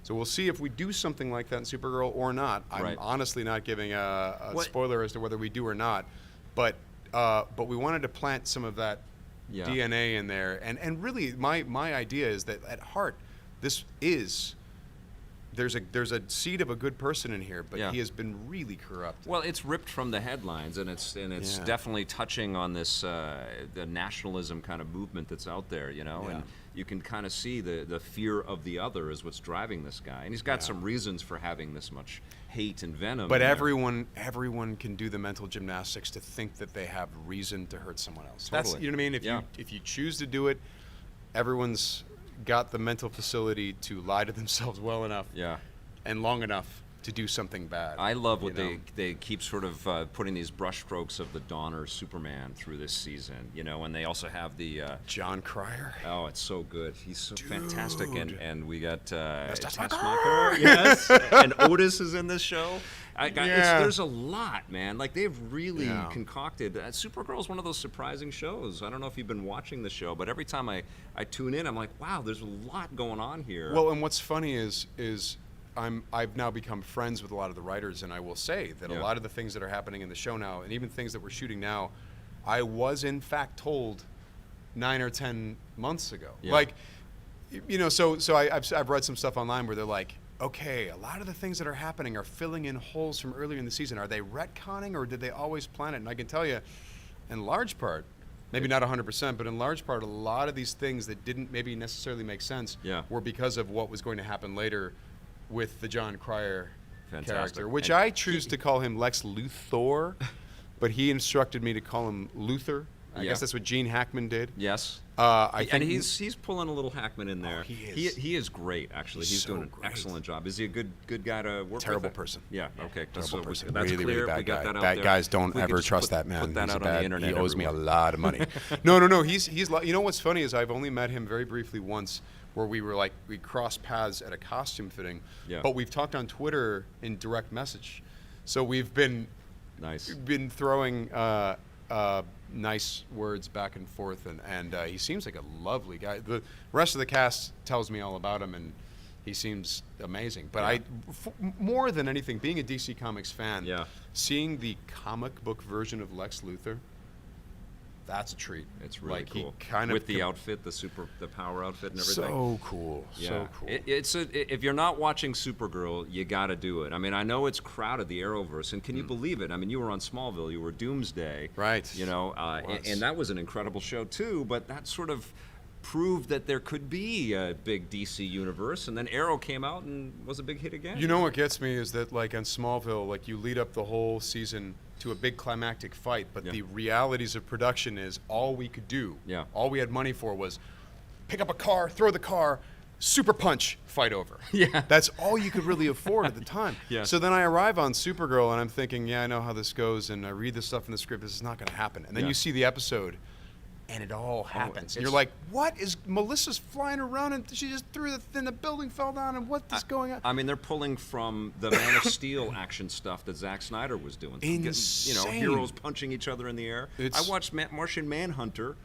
So we'll see if we do something like that in Supergirl or not. I'm honestly not giving a spoiler as to whether we do or not, but we wanted to plant some of that DNA in there, and really my idea is that at heart, this is. There's a seed of a good person in here, but he has been really corrupt. Well, it's ripped from the headlines, and it's definitely touching on this the nationalism kind of movement that's out there, and you can kind of see the fear of the other is what's driving this guy, and he's got some reasons for having this much hate and venom. But everyone can do the mental gymnastics to think that they have reason to hurt someone else. Totally. That's, you know what I mean? If you choose to do it, everyone's got the mental facility to lie to themselves well enough and long enough to do something bad. I love what they keep sort of putting these brushstrokes of the Donner Superman through this season, and they also have the John Cryer. Oh, it's so good. He's so fantastic, and we got Taskmaster. Yes, and Otis is in this show. There's a lot, man. Like they've really concocted. Supergirl is one of those surprising shows. I don't know if you've been watching the show, but every time I tune in, I'm like, wow, there's a lot going on here. Well, and what's funny is I've now become friends with a lot of the writers, and I will say that a lot of the things that are happening in the show now, and even things that we're shooting now, I was in fact told 9 or 10 months ago. Like, so I've read some stuff online where they're like, okay, a lot of the things that are happening are filling in holes from earlier in the season. Are they retconning, or did they always plan it? And I can tell you, in large part, maybe not 100%, but in large part, a lot of these things that didn't maybe necessarily make sense were because of what was going to happen later with the John Cryer character, which I choose to call him Lex Luthor, but he instructed me to call him Luthor. I guess that's what Gene Hackman did. Yes. I think he's pulling a little Hackman in there. Oh, he is. He is great, actually. He's doing an excellent job. Is he a good guy to work with? Terrible person. Yeah. Okay. Terrible person. That's really, clear. really bad we got guy. that out Bad there. guys don't We could ever just trust put that man. Put that He's out bad. on the internet. He owes me a everyone. lot of money. No. He's. You know what's funny is I've only met him very briefly once, where we crossed paths at a costume fitting. Yeah. But we've talked on Twitter in direct message, so we've been Nice. been throwing nice words back and forth, and he seems like a lovely guy. The rest of the cast tells me all about him, and he seems amazing. But more than anything, being a DC Comics fan, seeing the comic book version of Lex Luthor, that's a treat. It's really like cool. He kind of with the outfit, the power outfit and everything. So cool. Yeah. So cool. If you're not watching Supergirl, you got to do it. I mean, I know it's crowded, the Arrowverse, and can you believe it? I mean, you were on Smallville, you were Doomsday. Right. You know, and that was an incredible show too, but that sort of proved that there could be a big DC universe, and then Arrow came out and was a big hit again. You know what gets me is that, like, on Smallville, like, you lead up the whole season to a big climactic fight, but the realities of production is all we could do, all we had money for was pick up a car, throw the car, super punch, fight over. Yeah. That's all you could really afford at the time. Yeah. So then I arrive on Supergirl, and I'm thinking, yeah, I know how this goes, and I read the stuff in the script, this is not going to happen. And then you see the episode, and it all happens. And you're like, what is Melissa's flying around, and she just threw the building fell down, and what is going on? I mean, they're pulling from the Man of Steel action stuff that Zack Snyder was doing. Insane. You know, heroes punching each other in the air. I watched Martian Manhunter.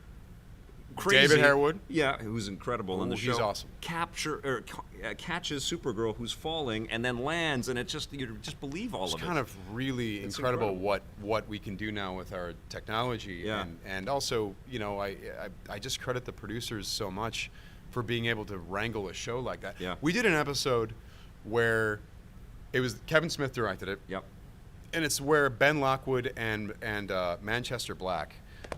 Crazy. David Harewood. Yeah, who's incredible in the show. He's awesome. Catches Supergirl who's falling and then lands, and you just believe all of it. It's kind of really incredible what we can do now with our technology. Yeah. And also, you know, I just credit the producers so much for being able to wrangle a show like that. Yeah. We did an episode where it was Kevin Smith directed it. Yep. And it's where Ben Lockwood and Manchester Black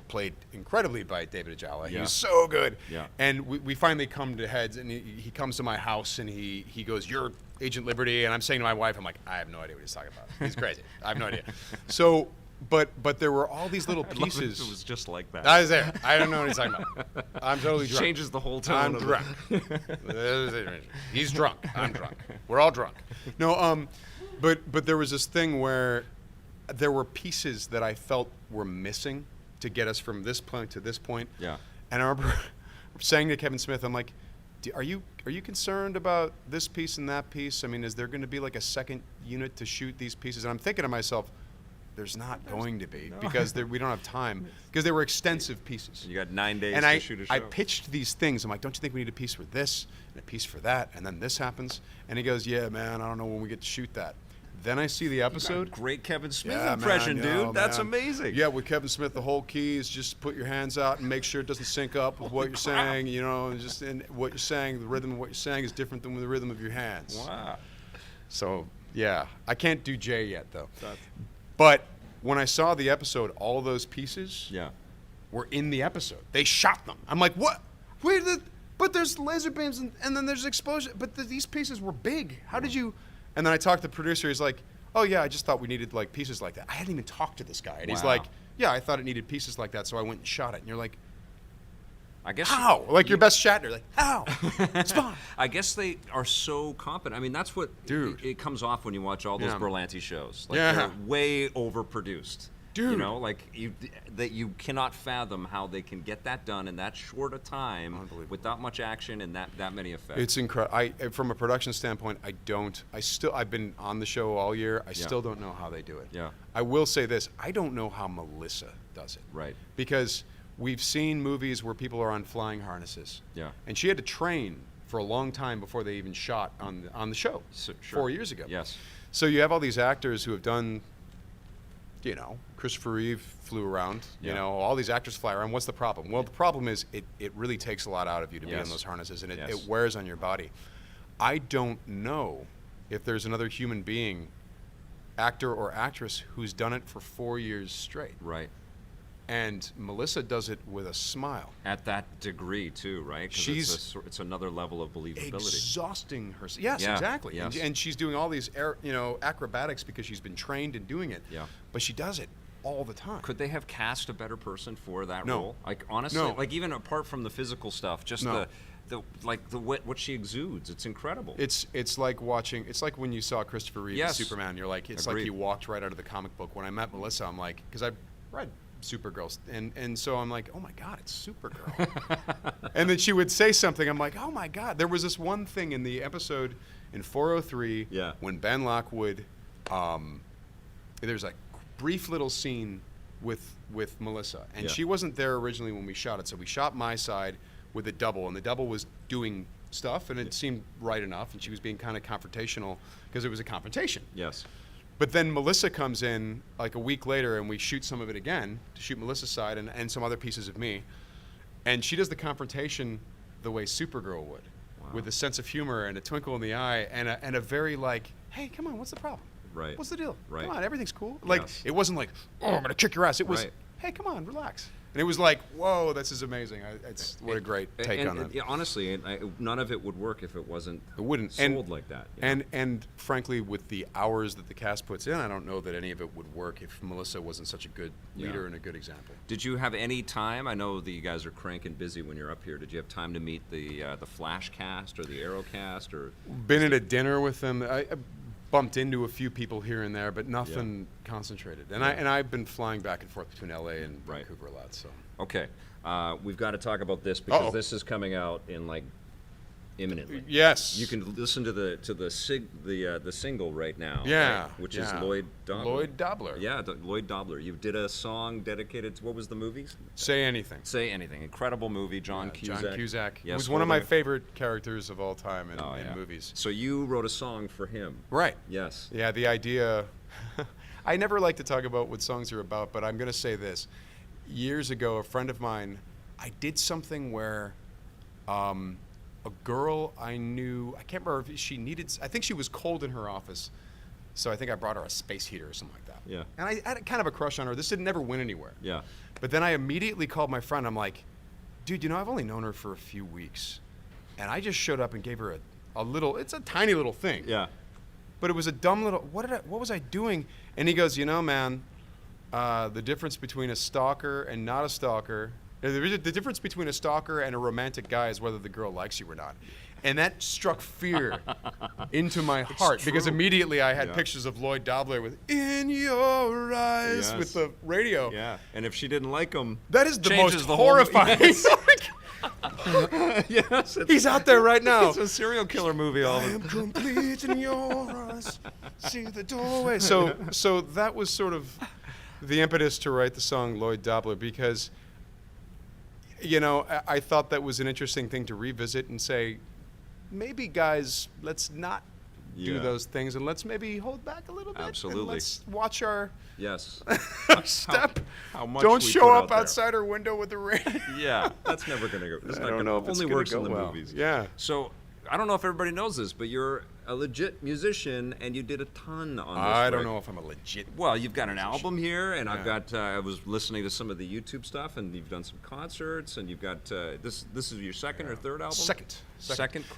played incredibly by David Ajala. He was so good. Yeah. And we finally come to heads, and he comes to my house, and he goes, "You're Agent Liberty," and I'm saying to my wife, I'm like, I have no idea what he's talking about. He's crazy. I have no idea. So, but there were all was little pieces. It was just like that. I was there. I don't know what he's talking about. I'm totally drunk. Changes the whole tone. I'm of drunk. He's drunk. I'm drunk. We're all drunk. No, but there was this thing where there were pieces that I felt were missing to get us from this point to this point. Yeah. And I remember saying to Kevin Smith, I'm like, are you concerned about this piece and that piece? I mean, is there going to be like a second unit to shoot these pieces? And I'm thinking to myself, there's not going to be, because we don't have time, because they were extensive pieces. You got 9 days and to shoot a show. I pitched these things. I'm like, don't you think we need a piece for this and a piece for that? And then this happens. And he goes, yeah, man, I don't know when we get to shoot that. Then I see the episode. Great Kevin Smith Yeah, impression, man, dude. yo, That's man. amazing. Yeah, with Kevin Smith, the whole key is just put your hands out and make sure it doesn't sync up with what you're saying. You know, and just in what you're saying, the rhythm of what you're saying is different than the rhythm of your hands. Wow. So, yeah. I can't do Jay yet, though. But when I saw the episode, all those pieces were in the episode. They shot them. I'm like, what? But there's laser beams and then there's explosion. But these pieces were big. How did you? And then I talked to the producer. He's like, oh, yeah, I just thought we needed, like, pieces like that. I hadn't even talked to this guy. And he's like, yeah, I thought it needed pieces like that, so I went and shot it. And you're like, I guess how? Like your best Shatner. Like, how? It's fine. I guess they are so competent. I mean, that's what it comes off when you watch all those Berlanti shows. Like, they're way overproduced. Dude. You know, like that you cannot fathom how they can get that done in that short a time with that much action and that many effects. It's incredible. From a production standpoint, I've been on the show all year. I still don't know how they do it. Yeah. I will say this. I don't know how Melissa does it. Right. Because we've seen movies where people are on flying harnesses. Yeah. And she had to train for a long time before they even shot on the show 4 years ago. Yes. So you have all these actors who have done, you know, Christopher Reeve flew around, you know, all these actors fly around. What's the problem? Well, the problem is it really takes a lot out of you to be in those harnesses, and it wears on your body. I don't know if there's another human being, actor or actress, who's done it for 4 years straight. Right. And Melissa does it with a smile. At that degree, too, right? 'Cause it's another level of believability. Exhausting herself. Yes, exactly. Yes. And she's doing all these, acrobatics because she's been trained in doing it. Yeah. But she does it all the time. Could they have cast a better person for that No. role? Like, honestly, No. like, even apart from the physical stuff, just No. what she exudes, it's incredible. It's like watching. It's like when you saw Christopher Reeve as Superman. You're like, it's like he walked right out of the comic book. When I met Melissa, I'm like, because I read Supergirl, and so I'm like, oh my God, it's Supergirl. And then she would say something. I'm like, oh my God. There was this one thing in the episode in 403 when Ben Lockwood. There's a brief little scene with Melissa, and Yeah. she wasn't there originally when we shot it. So we shot my side with a double, and the double was doing stuff, and it seemed right enough, and she was being kind of confrontational because it was a confrontation. Yes. But then Melissa comes in like a week later, and we shoot some of it again to shoot Melissa's side and some other pieces of me, and she does the confrontation the way Supergirl would, with a sense of humor and a twinkle in the eye and a very like, hey, come on, what's the problem? Right. What's the deal? Right. Come on, everything's cool. Like, Yes. it wasn't like, oh, I'm gonna kick your ass. It was, Right. hey, come on, relax. And it was like, whoa, this is amazing. It's what a great take on that. Yeah, honestly, none of it would work if it wasn't It wouldn't sold like that. you know? And frankly, with the hours that the cast puts in, I don't know that any of it would work if Melissa wasn't such a good leader Yeah. and a good example. Did you have any time? I know that you guys are cranking busy when you're up here. Did you have time to meet the Flash cast or the Arrow cast or? Been at a dinner with them. I bumped into a few people here and there, but nothing concentrated. And I've been flying back and forth between LA and Right. Vancouver a lot. So Okay, we've got to talk about this because Uh-oh. this is coming out in like imminently. yes, You can listen to the single right now. Yeah, right? Which is yeah. Lloyd Dobler. Lloyd Dobler. Yeah, Lloyd Dobler. You did a song dedicated to what was the movie? Say anything. Say Anything. Incredible movie. John Cusack. John Cusack. Yes, Who's one of my holding- favorite characters of all time in, Oh, in yeah. movies. So you wrote a song for him. Right. Yes. Yeah, the idea. I never like to talk about what songs are about, but I'm going to say this. Years ago, a friend of mine, I did something where a girl I knew, I can't remember if she needed, I think she was cold in her office, so I think I brought her a space heater or something like that. Yeah. And I had kind of a crush on her. This didn't never win anywhere. Yeah. But then I immediately called my friend. I'm like, dude, I've only known her for a few weeks. And I just showed up and gave her a little, it's a tiny little thing. Yeah. But it was a dumb little, what was I doing? And he goes, man, the difference between a stalker and not a stalker, the difference between a stalker and a romantic guy is whether the girl likes you or not. And that struck fear into my heart because true. immediately I had Yeah. pictures of Lloyd Dobler with "In Your Eyes" Yes. with the radio. Yeah. And if she didn't like him, That is the changes most the whole- horrifying. Yes. Yes. He's out there right now. It's a serial killer movie. All I the am complete in your eyes. See the doorway. So that was sort of the impetus to write the song Lloyd Dobler because, I thought that was an interesting thing to revisit and say, maybe guys, let's not do Yeah. those things and let's maybe hold back a little bit. Absolutely. And let's watch our Yes. step. how much Don't we show put up out there. outside our window with the radio. Yeah, that's never gonna go. That's I not don't gonna, know if it's only gonna works go in the well. movies. Yeah. So I don't know if everybody knows this, but you're a legit musician, and you did a ton on this. I don't record. know if I'm a legit. Well, you've got an album here, and I've Yeah. got. I was listening to some of the YouTube stuff, and you've done some concerts, and you've got this. This is your second or third album. Second.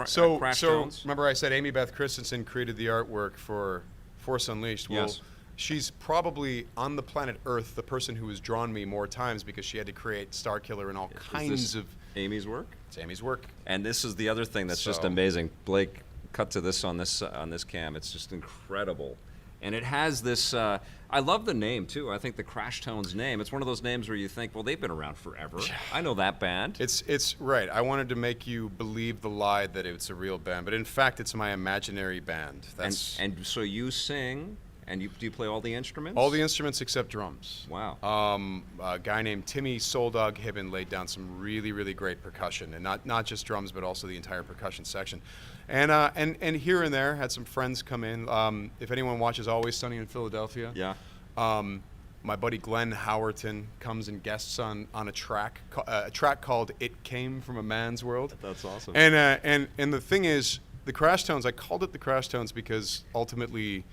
So Crash so Jones. remember I said Amy Beth Christensen created the artwork for Force Unleashed. Well, Yes. she's probably on the planet Earth the person who has drawn me more times because she had to create Starkiller and all Is kinds this of. Amy's work. It's Amy's work. And this is the other thing that's just So- amazing. Blake, cut to this on this cam. It's just incredible, and it has this. I love the name too. I think the Crash Tones name. It's one of those names where you think, well, they've been around forever. I know that band. It's right. I wanted to make you believe the lie that it's a real band, but in fact, it's my imaginary band. That's and so you sing, and do you play all the instruments? all the instruments except drums. Wow. A guy named Timmy Soldog Hibben laid down some really, really great percussion, and not just drums, but also the entire percussion section. And here and there had some friends come in. If anyone watches Always Sunny in Philadelphia, Yeah. my buddy Glenn Howerton comes and guests on a track called "It Came from a Man's World." That's awesome. And the thing is, the Crash Tones. I called it the Crash Tones because ultimately,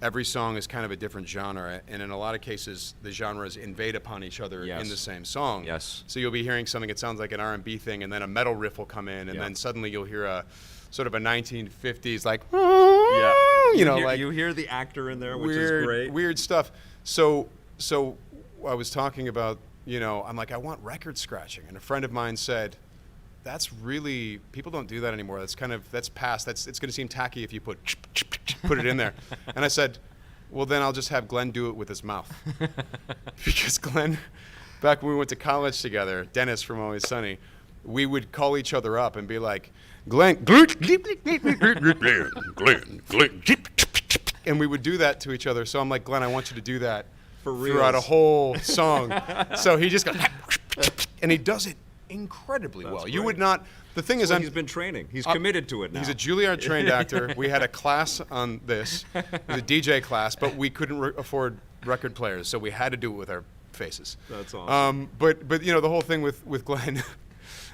every song is kind of a different genre, and in a lot of cases, the genres invade upon each other Yes. in the same song. Yes. So you'll be hearing something that sounds like an R&B thing, and then a metal riff will come in, and Yeah. then suddenly you'll hear a sort of a 1950s like, Yeah. you you hear the actor in there, which weird, is great. weird stuff. So I was talking about, I'm like, I want record scratching, and a friend of mine said, that's really, people don't do that anymore. That's past. It's going to seem tacky if you put it in there. And I said, well, then I'll just have Glenn do it with his mouth. Because Glenn, back when we went to college together, Dennis from Always Sunny, we would call each other up and be like, Glenn, and we would do that to each other. So I'm like, Glenn, I want you to do that throughout a whole song. So he just goes, and he does it incredibly well. You would not. The thing is, he's been training. He's committed to it now. He's a Juilliard trained actor. We had a class on this, it was a DJ class, but we couldn't afford record players, so we had to do it with our faces. That's awesome. But the whole thing with Glenn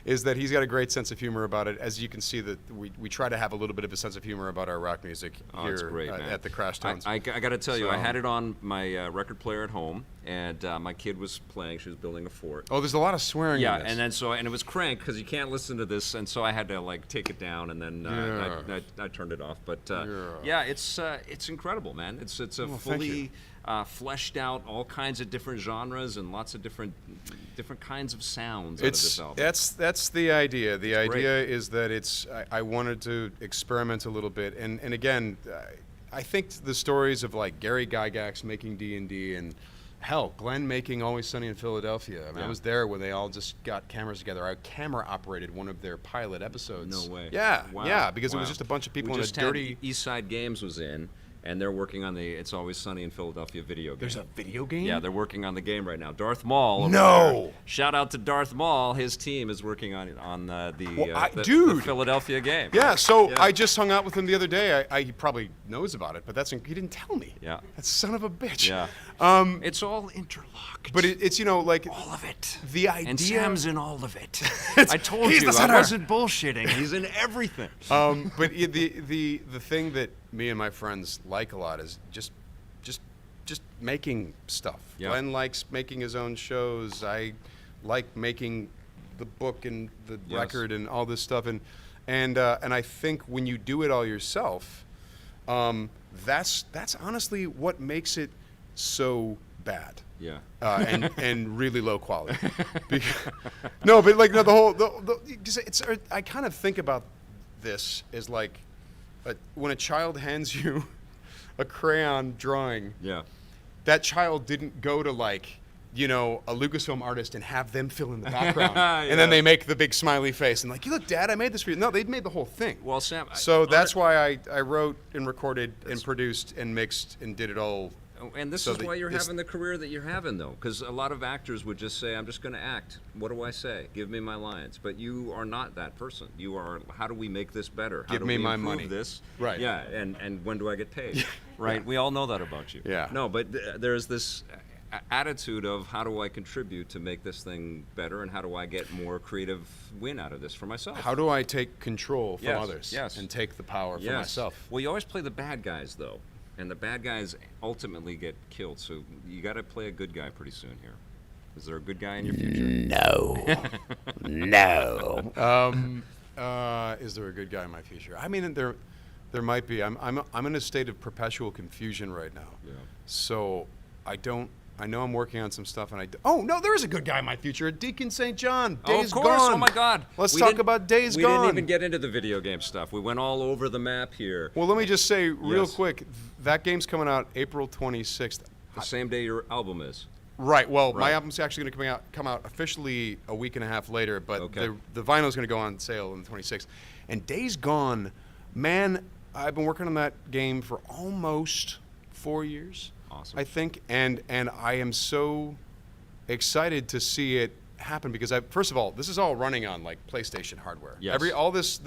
is that he's got a great sense of humor about it. As you can see, that we try to have a little bit of a sense of humor about our rock music here great, at the Crash Tones. I got to tell you, I had it on my record player at home, and my kid was playing. She was building a fort. Oh, there's a lot of swearing. Yeah, in this. and then and it was cranked because you can't listen to this, and so I had to like take it down, and then I turned it off. But it's incredible, man. It's a fully fleshed out, all kinds of different genres and lots of different kinds of sounds out of this album. That's the idea. The idea is that I wanted to experiment a little bit, and again, I think the stories of like Gary Gygax making D&D and hell, Glenn making Always Sunny in Philadelphia. I mean, I was there when they all just got cameras together. I camera operated one of their pilot episodes. No way. Yeah, Wow. yeah, because it was Wow. just a bunch of people We in a just dirty. had East Side Games was in, and they're working on the It's Always Sunny in Philadelphia video game. There's a video game? Yeah, they're working on the game right now. Darth Maul. over No! there. Shout out to Darth Maul. His team is working on the Dude! Philadelphia game. Yeah, so I just hung out with him the other day. He probably knows about it, but he didn't tell me. Yeah. That son of a bitch. Yeah. It's all interlocked. But it's like all of it. the idea. And Sam's in all of it. I told he's you, the I center. wasn't bullshitting. He's in everything. But the thing that me and my friends like a lot is just making stuff. Yeah. Glenn likes making his own shows. I like making the book and the record and all this stuff. And I think when you do it all yourself, that's honestly what makes it so bad. Yeah. And really low quality. The whole I kind of think about this as like when a child hands you a crayon drawing. Yeah. That child didn't go to like a Lucasfilm artist and have them fill in the background, and then they make the big smiley face and like, you look, Dad, I made this for you. No, they made the whole thing. Well, Sam. So that's why I wrote and recorded and produced and mixed and did it all. And this is why you're having the career that you're having, though, because a lot of actors would just say, I'm just going to act. What do I say? Give me my lines. But you are not that person. You are, how do we make this better? How Give do me we my improve money. This? Right. Yeah, and when do I get paid? Right? We all know that about you. Yeah. No, but there's this attitude of how do I contribute to make this thing better, and how do I get more creative win out of this for myself? How do I take control from Yes, others yes. and take the power for myself? Well, you always play the bad guys, though. And the bad guys ultimately get killed, so you got to play a good guy pretty soon here. Is there a good guy in your future? No. Is there a good guy in my future? I mean, there might be. I'm in a state of perpetual confusion right now. Yeah. So I know I'm working on some stuff, and oh no, there is a good guy in my future. Deacon St. John. Days of course. Gone. Oh my God. Let's talk about Days We Gone. didn't even get into the video game stuff. We went all over the map here. Well, let me just say real Yes. quick, that game's coming out April 26th. The same day your album is. Right. Well, my Right. album's actually going to come out officially a week and a half later, but Okay. the vinyl's going to go on sale on the 26th. And Days Gone, man, I've been working on that game for almost 4 years. Awesome. I think, and I am so excited to see it happen because first of all, this is all running on like PlayStation hardware. Yes. All this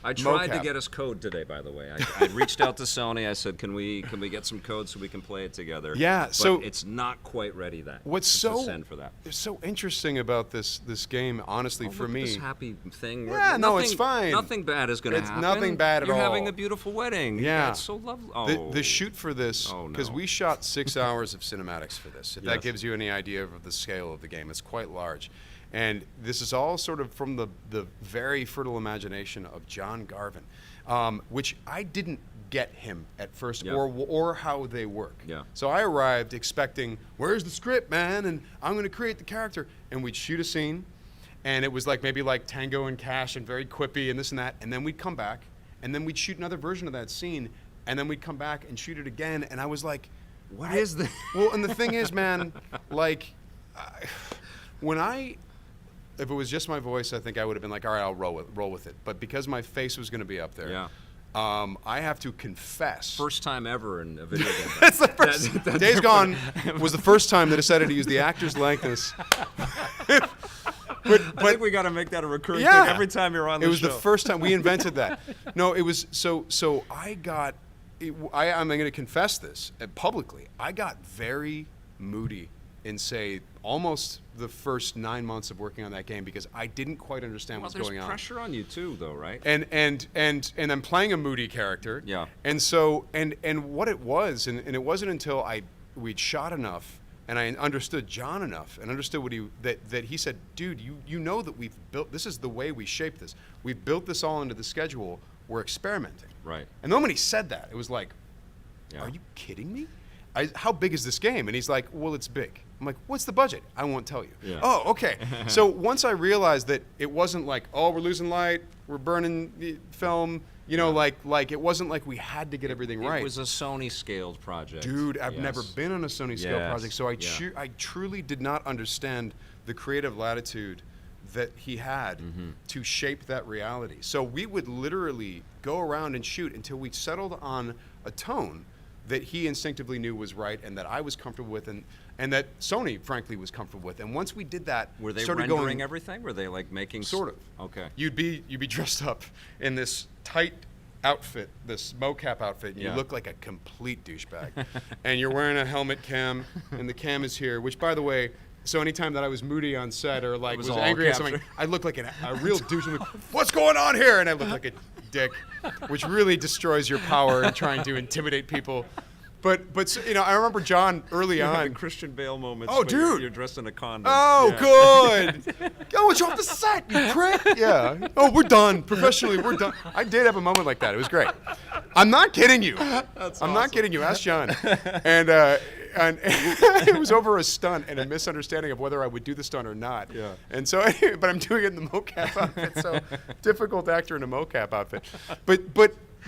I tried to mocap. get us code today, by the way. I reached out to Sony. I said, "Can we get some code so we can play it together?" Yeah, But so it's not quite ready. What's to so send for that? It's so interesting about this game, honestly, for Look at me. this happy thing. Yeah, no, it's fine. Nothing bad is going to It's happen. nothing bad at You're all. having a beautiful wedding. Yeah. It's so lovely. Oh. The shoot for this, Oh, no. because we shot 6 hours of cinematics for this. If that Yes. gives you any idea of the scale of the game, it's quite large. And this is all sort of from the very fertile imagination of John Garvin, which I didn't get him at first, Yeah. or how they work. Yeah. So I arrived expecting, where's the script, man? And I'm going to create the character. And we'd shoot a scene, and it was like maybe like Tango and Cash and very quippy and this and that. And then we'd come back, and then we'd shoot another version of that scene, and then we'd come back and shoot it again. And I was like, What is this? well, and the thing is, man, like, if it was just my voice, I think I would have been like, all right, I'll roll with it. But because my face was going to be up there, Yeah. I have to confess. First time ever in a video game. That's the first. Days Gone was the first time they decided to use the actor's likeness. I think we got to make that a recurring thing every time you're on the show. It was the first time we invented that. No, it was so I got. I'm going to confess this publicly. I got very moody in, say, almost the first 9 months of working on that game because I didn't quite understand what's going on. There's pressure on you too, though, right? And I'm playing a moody character. Yeah. And so and what it was, and it wasn't until we'd shot enough and I understood John enough and understood what that he said, dude, you know that we've built, this is the way we shape this. We've built this all into the schedule. We're experimenting. Right. And then when he said that, it was like, are you kidding me? How big is this game? And he's like, well, it's big. I'm like, what's the budget? I won't tell you. Yeah. Oh, okay. So once I realized that it wasn't like, oh, we're losing light, we're burning the film, like it wasn't like we had to get everything right. It was a Sony scaled project. Dude, I've never been on a Sony scale project, so I truly did not understand the creative latitude that he had to shape that reality. So we would literally go around and shoot until we settled on a tone that he instinctively knew was right and that I was comfortable with and that Sony, frankly, was comfortable with. And once we did that, were they started rendering going, everything? Were they like making sort of. Okay. You'd be dressed up in this tight outfit, this mocap outfit, and you look like a complete douchebag. And you're wearing a helmet cam, and the cam is here, which, by the way, so anytime that I was moody on set or like was angry at something, I looked like a real douche. I'm like, what's going on here? And I looked like a dick, which really destroys your power in trying to intimidate people. But so, I remember John early on. Christian Bale moments. Oh, dude, you're dressed in a condom. Oh, good. Go, it's off the set, you prick. Yeah. Oh, we're done. Professionally, we're done. I did have a moment like that. It was great. I'm not kidding you. I'm not kidding you. Ask John. And it was over a stunt and a misunderstanding of whether I would do the stunt or not. Yeah. And so, but I'm doing it in the mocap outfit. So difficult actor in a mocap outfit. But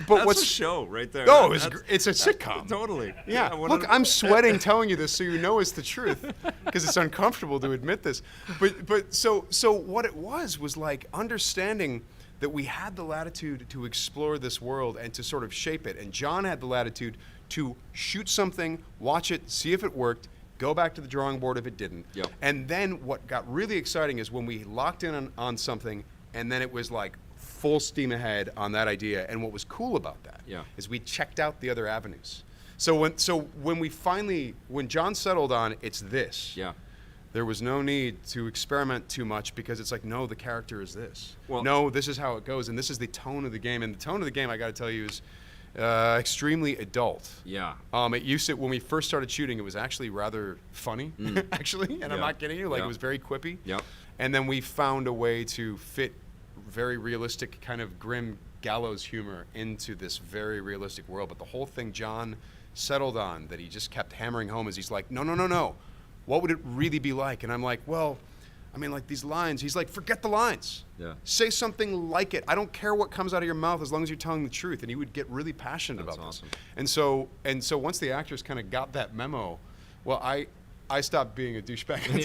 That's what's a show right there. Oh, it's a sitcom. Totally. Yeah. Look, I'm sweating telling you this so you know it's the truth because it's uncomfortable to admit this. But so what it was like understanding that we had the latitude to explore this world and to sort of shape it. And John had the latitude to shoot something, watch it, see if it worked, go back to the drawing board if it didn't. Yep. And then what got really exciting is when we locked in on something and then it was like full steam ahead on that idea. And what was cool about that is we checked out the other avenues. So when John settled on it's this, there was no need to experiment too much because it's like, no, the character is this. Well, no, this is how it goes, and this is the tone of the game. And the tone of the game, I got to tell you, is extremely adult. Yeah. It used to, when we first started shooting, it was actually rather funny, actually, and I'm not kidding you. Like it was very quippy. Yeah. And then we found a way to fit very realistic kind of grim gallows humor into this very realistic world. But the whole thing John settled on that he just kept hammering home is he's like, no. What would it really be like? And I'm like, well, I mean, like these lines. He's like, forget the lines. Yeah. Say something like it. I don't care what comes out of your mouth as long as you're telling the truth. And he would get really passionate about awesome. this. And so once the actors kind of got that memo, well, I stopped being a douchebag on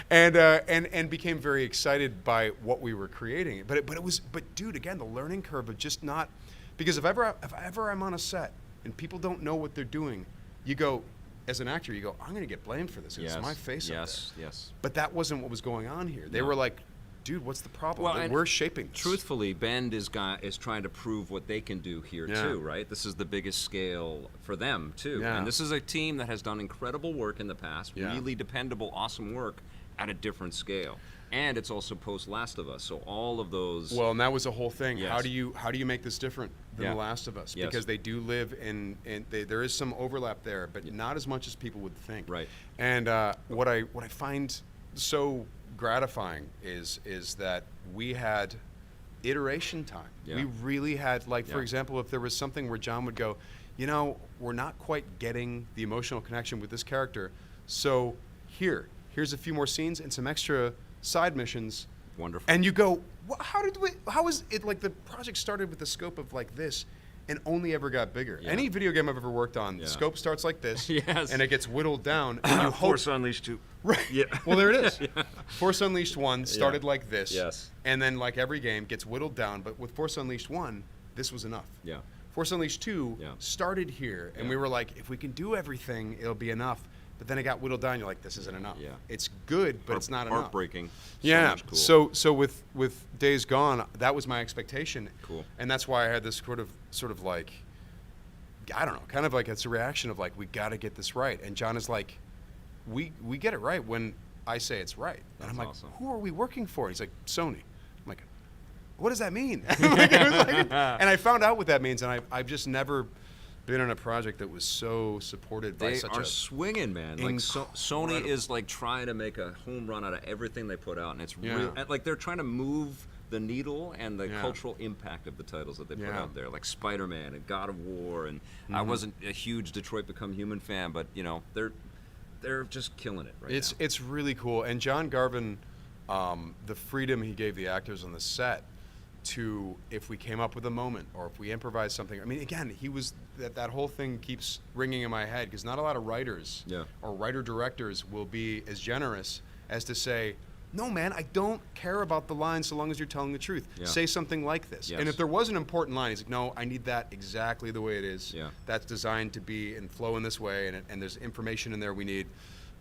set and became very excited by what we were creating. But dude, again, the learning curve of just not, because if ever I'm on a set and people don't know what they're doing, you go, as an actor, you go, I'm going to get blamed for this. It's my face up there. Yes. But that wasn't what was going on here. They were like, dude, what's the problem? Well, like, we're shaping this. Truthfully, Bend is trying to prove what they can do here too, right? This is the biggest scale for them too. Yeah. And this is a team that has done incredible work in the past, really dependable, awesome work at a different scale. And it's also post Last of Us, so all of those. Well, and that was the whole thing. Yes. How do you make this different than The Last of Us? Yes. Because they do live there is some overlap there, but not as much as people would think. Right. And what I find so gratifying is that we had iteration time. Yeah. We really had, like, for example, if there was something where John would go, we're not quite getting the emotional connection with this character, so here's a few more scenes and some extra side missions. Wonderful. And you go, how is it like the project started with the scope of like this and only ever got bigger? Any video game I've ever worked on, the scope starts like this and it gets whittled down. And you Force Unleashed 2. Right. Yeah. Well, there it is. Force Unleashed 1 started like this. Yes. And then like every game gets whittled down, but with Force Unleashed 1, this was enough. Yeah. Force Unleashed 2 Yeah. started here, and we were like, if we can do everything, it'll be enough. But then it got whittled down. You're like, this isn't enough. Yeah. It's good, but it's not enough. Heartbreaking. Yeah. much cool. So with Days Gone, that was my expectation. Cool. And that's why I had this sort of like, I don't know, kind of like it's a reaction of like, we got to get this right. And John is like, we get it right when I say it's right. And I'm like, awesome. who are we working for? He's like, Sony. I'm like, what does that mean? Like, it was like, and I found out what that means, and I've just never been on a project that was so supported by They such are a swinging, man. Like Sony is like trying to make a home run out of everything they put out, and it's real. Like they're trying to move the needle and the cultural impact of the titles that they put out there, like Spider-Man and God of War. And I wasn't a huge Detroit Become Human fan, but you know they're just killing it right now. It's really cool. And John Garvin, the freedom he gave the actors on the set to, if we came up with a moment or if we improvised something. I mean, again, he was that whole thing keeps ringing in my head because not a lot of writers or writer-directors will be as generous as to say, no, man, I don't care about the line so long as you're telling the truth. Say something like this. Yes. And if there was an important line, he's like, no, I need that exactly the way it is. That's designed to be and flow in this way, and there's information in there we need.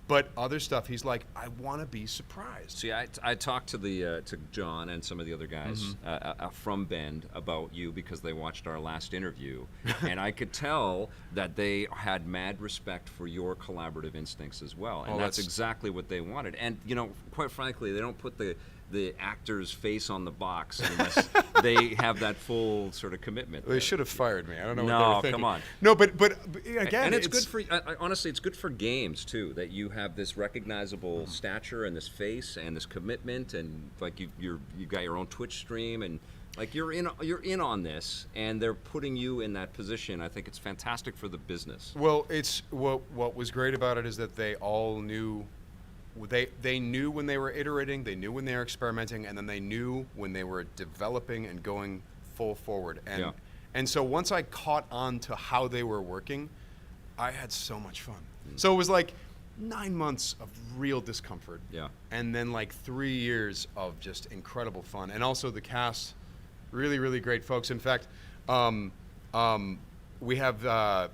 But other stuff, he's like, I want to be surprised. See, I talked to to John and some of the other guys from Bend about you because they watched our last interview, and I could tell that they had mad respect for your collaborative instincts as well, and that's exactly what they wanted. And you know, quite frankly, they don't put the actor's face on the box unless they have that full sort of commitment. They should have fired me. I don't know what they were thinking. Come on. No, but again, and it's good for honestly, it's good for games too that you have this recognizable stature and this face and this commitment, and like you've got your own Twitch stream, and like you're in on this, and they're putting you in that position. I think it's fantastic for the business. Well, it's what was great about it is that they all knew. They knew when they were iterating, they knew when they were experimenting, and then they knew when they were developing and going full forward. And so once I caught on to how they were working, I had so much fun. So it was like 9 months of real discomfort. And then like 3 years of just incredible fun. And also the cast, really, really great folks. In fact, we have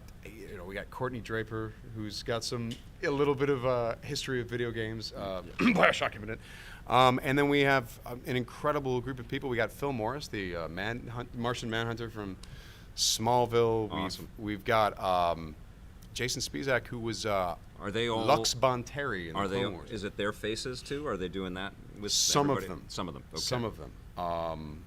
we got Courtney Draper, who's got a little bit of a history of video games, Bioshock Infinite. And then we have an incredible group of people. We got Phil Morris, the Martian Manhunter from Smallville. Awesome. We've got Jason Spizak, who was Are they all Lux Bonteri in the Clone Wars. Is it their faces too? Are they doing that with Some everybody? of them. Some of them. Okay. Some of them.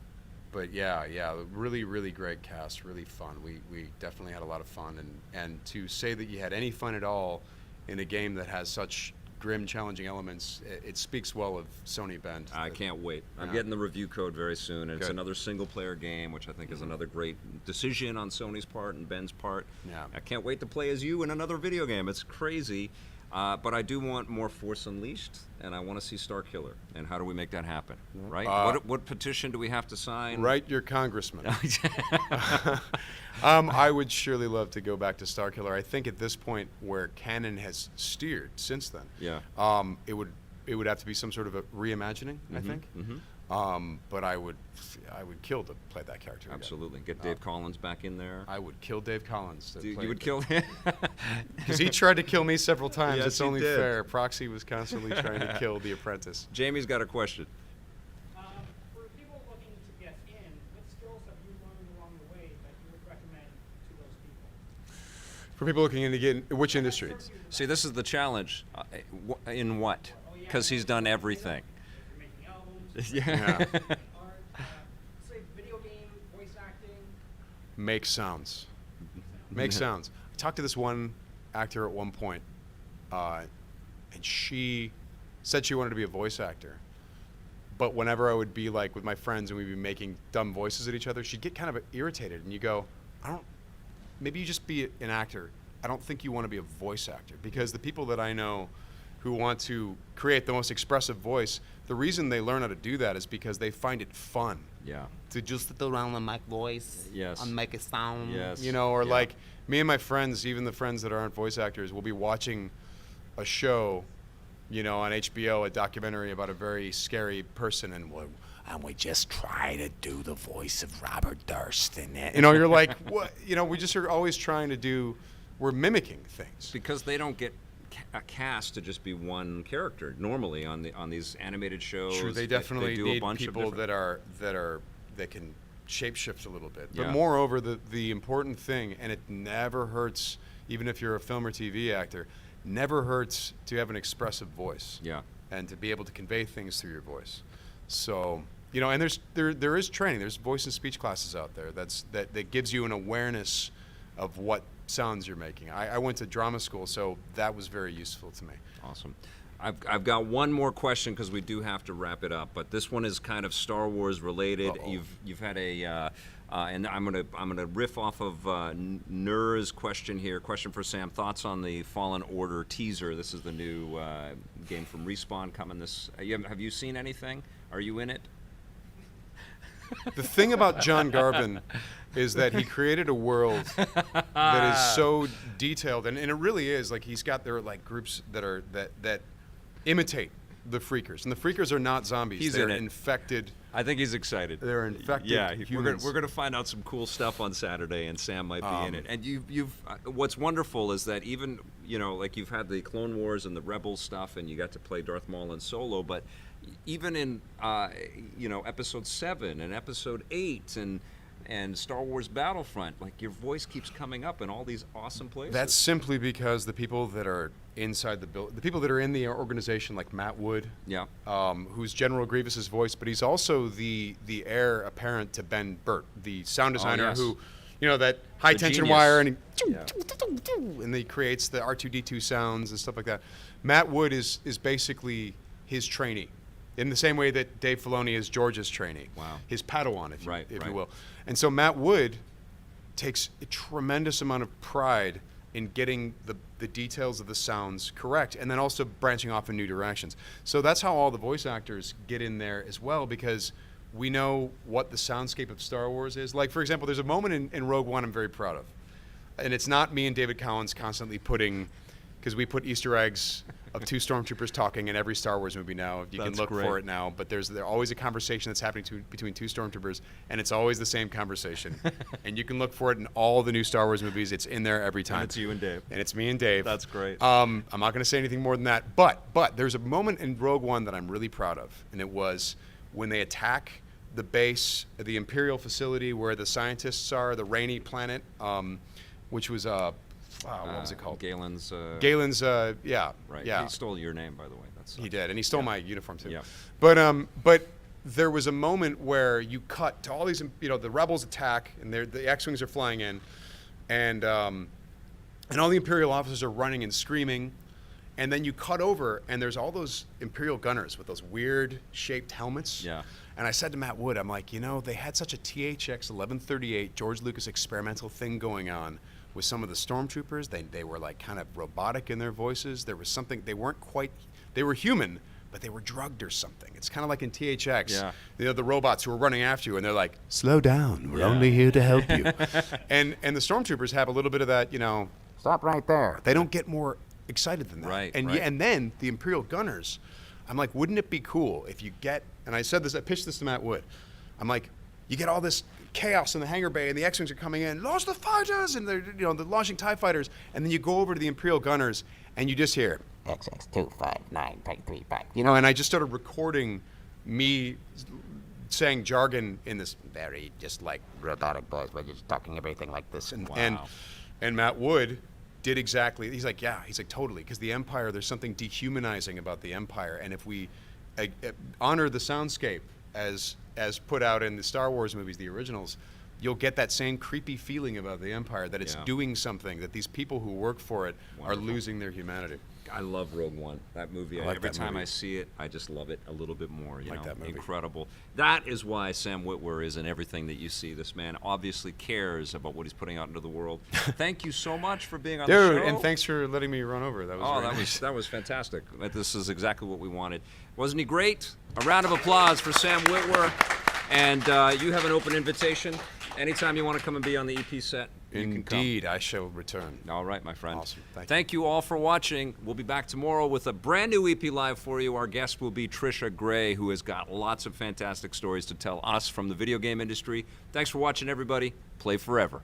But yeah, really, really great cast, really fun. We definitely had a lot of fun, and to say that you had any fun at all in a game that has such grim, challenging elements, it speaks well of Sony Bend. I can't wait. I'm getting the review code very soon, and it's another single-player game, which I think is another great decision on Sony's part and Ben's part. I can't wait to play as you in another video game. It's crazy. But I do want more Force Unleashed, and I want to see Starkiller. And how do we make that happen, right? What petition do we have to sign? Write your congressman. I would surely love to go back to Starkiller. I think at this point where canon has steered since then, it would have to be some sort of a reimagining, I think. But I would kill to play that character again. Absolutely. Get Dave Collins back in there. I would kill Dave Collins. You would kill him? Because he tried to kill me several times. Yes, it's he only did. fair. Proxy was constantly trying to kill the apprentice. Jamie's got a question. For people looking to get in, what skills have you learned along the way that you would recommend to those people? For people looking into getting, which industry? See, this is the challenge. In what? Because he's done everything. You're making albums, Yeah. art, say video game, voice acting. Make sounds. Make sounds. I talked to this one actor at one point, and she said she wanted to be a voice actor. But whenever I would be like with my friends and we'd be making dumb voices at each other, she'd get kind of irritated. And you go, maybe you just be an actor. I don't think you want to be a voice actor. Because the people that I know who want to create the most expressive voice, the reason they learn how to do that is because they find it fun. Yeah. To just sit around and make voice and make a sound. Yes. You know, or like me and my friends, even the friends that aren't voice actors, will be watching a show, you know, on HBO, a documentary about a very scary person, and and we just try to do the voice of Robert Durst in it. You know, you're like, what? You know, we just are always trying to do. We're mimicking things because they don't get a cast to just be one character normally on these animated shows. True, they definitely do need a bunch people of that can shapeshift a little bit. But Yeah. moreover, the important thing, and it never hurts, even if you're a film or TV actor, never hurts to have an expressive voice. Yeah. And to be able to convey things through your voice. So, you know, and there is training. There's voice and speech classes out there that gives you an awareness of what sounds you're making. I went to drama school, so that was very useful to me. Awesome. I've got one more question because we do have to wrap it up, but this one is kind of Star Wars related. Uh-oh. You've had a and I'm gonna riff off of Nur's question here. Question for Sam: thoughts on the Fallen Order teaser? This is the new game from Respawn coming. Have you seen anything? Are you in it? The thing about John Garvin is that he created a world that is so detailed, and it really is. Like there are like groups that imitate the Freakers, and the Freakers are not zombies. They're infected. I think he's excited. They're infected. Yeah, humans. we're gonna find out some cool stuff on Saturday, and Sam might be in it. And you've what's wonderful is that even like you've had the Clone Wars and the Rebels stuff, and you got to play Darth Maul in Solo, but even in Episode 7 and Episode 8 and Star Wars Battlefront, like your voice keeps coming up in all these awesome places. That's simply because the people that are inside the people that are in the organization, like Matt Wood, Yeah. Who's General Grievous's voice, but he's also the heir apparent to Ben Burt, the sound designer yes. who, that high tension genius. wire, and Yeah. he creates the R2D2 sounds and stuff like that. Matt Wood is basically his trainee, in the same way that Dave Filoni is George's trainee. Wow. His Padawan, if Right. you will. And so Matt Wood takes a tremendous amount of pride in getting the details of the sounds correct, and then also branching off in new directions. So that's how all the voice actors get in there as well, because we know what the soundscape of Star Wars is. Like, for example, there's a moment in Rogue One I'm very proud of. And it's not me and David Collins constantly because we put Easter eggs of two stormtroopers talking in every Star Wars movie now. You can That's look great. for it now, but there's always a conversation that's happening between two stormtroopers, and it's always the same conversation. And you can look for it in all the new Star Wars movies. It's in there every time. And it's you and Dave. And it's me and Dave. That's great. I'm not going to say anything more than that, but there's a moment in Rogue One that I'm really proud of, and it was when they attack the base, the Imperial facility where the scientists are, the rainy planet, which was what was it called? Galen's. Galen's, yeah. Right. Yeah. He stole your name, by the way. He did, and he stole my uniform too. Yeah. But there was a moment where you cut to all these, the rebels attack, and the X-wings are flying in, and all the Imperial officers are running and screaming, and then you cut over, and there's all those Imperial gunners with those weird shaped helmets. Yeah. And I said to Matt Wood, I'm like, they had such a THX 1138 George Lucas experimental thing going on with some of the stormtroopers. They were like kind of robotic in their voices. There was something, they were human, but they were drugged or something. It's kind of like in THX, Yeah. the robots who are running after you, and they're like, slow down, we're only here to help you. and the stormtroopers have a little bit of that, stop right there. They don't get more excited than that. Right, And right. and then the Imperial gunners, I'm like, wouldn't it be cool if you get, and I pitched this to Matt Wood, I'm like, you get all this chaos in the hangar bay, and the X-Wings are coming in, lost the fighters, and they're launching TIE fighters, and then you go over to the Imperial gunners, and you just hear, XX259.35, and I just started recording me saying jargon in this very just like robotic voice, but just talking everything like this, and Matt Wood did exactly. He's like, totally, because the Empire, there's something dehumanizing about the Empire, and if we honor the soundscape as put out in the Star Wars movies, the originals, you'll get that same creepy feeling about the Empire, that it's doing something, that these people who work for it are losing their humanity. I love Rogue One, that movie. I like Every that time movie. I see it, I just love it a little bit more. That movie. Incredible. That is why Sam Witwer is in everything that you see. This man obviously cares about what he's putting out into the world. Thank you so much for being on the show. Dude, and thanks for letting me run over. That was very nice. That was fantastic. This is exactly what we wanted. Wasn't he great? A round of applause for Sam Witwer. And you have an open invitation Anytime you want to come and be on the EP set, you can come. Indeed, I shall return. All right, my friend. Awesome. Thank you all for watching. We'll be back tomorrow with a brand new EP live for you. Our guest will be Trisha Gray, who has got lots of fantastic stories to tell us from the video game industry. Thanks for watching, everybody. Play forever.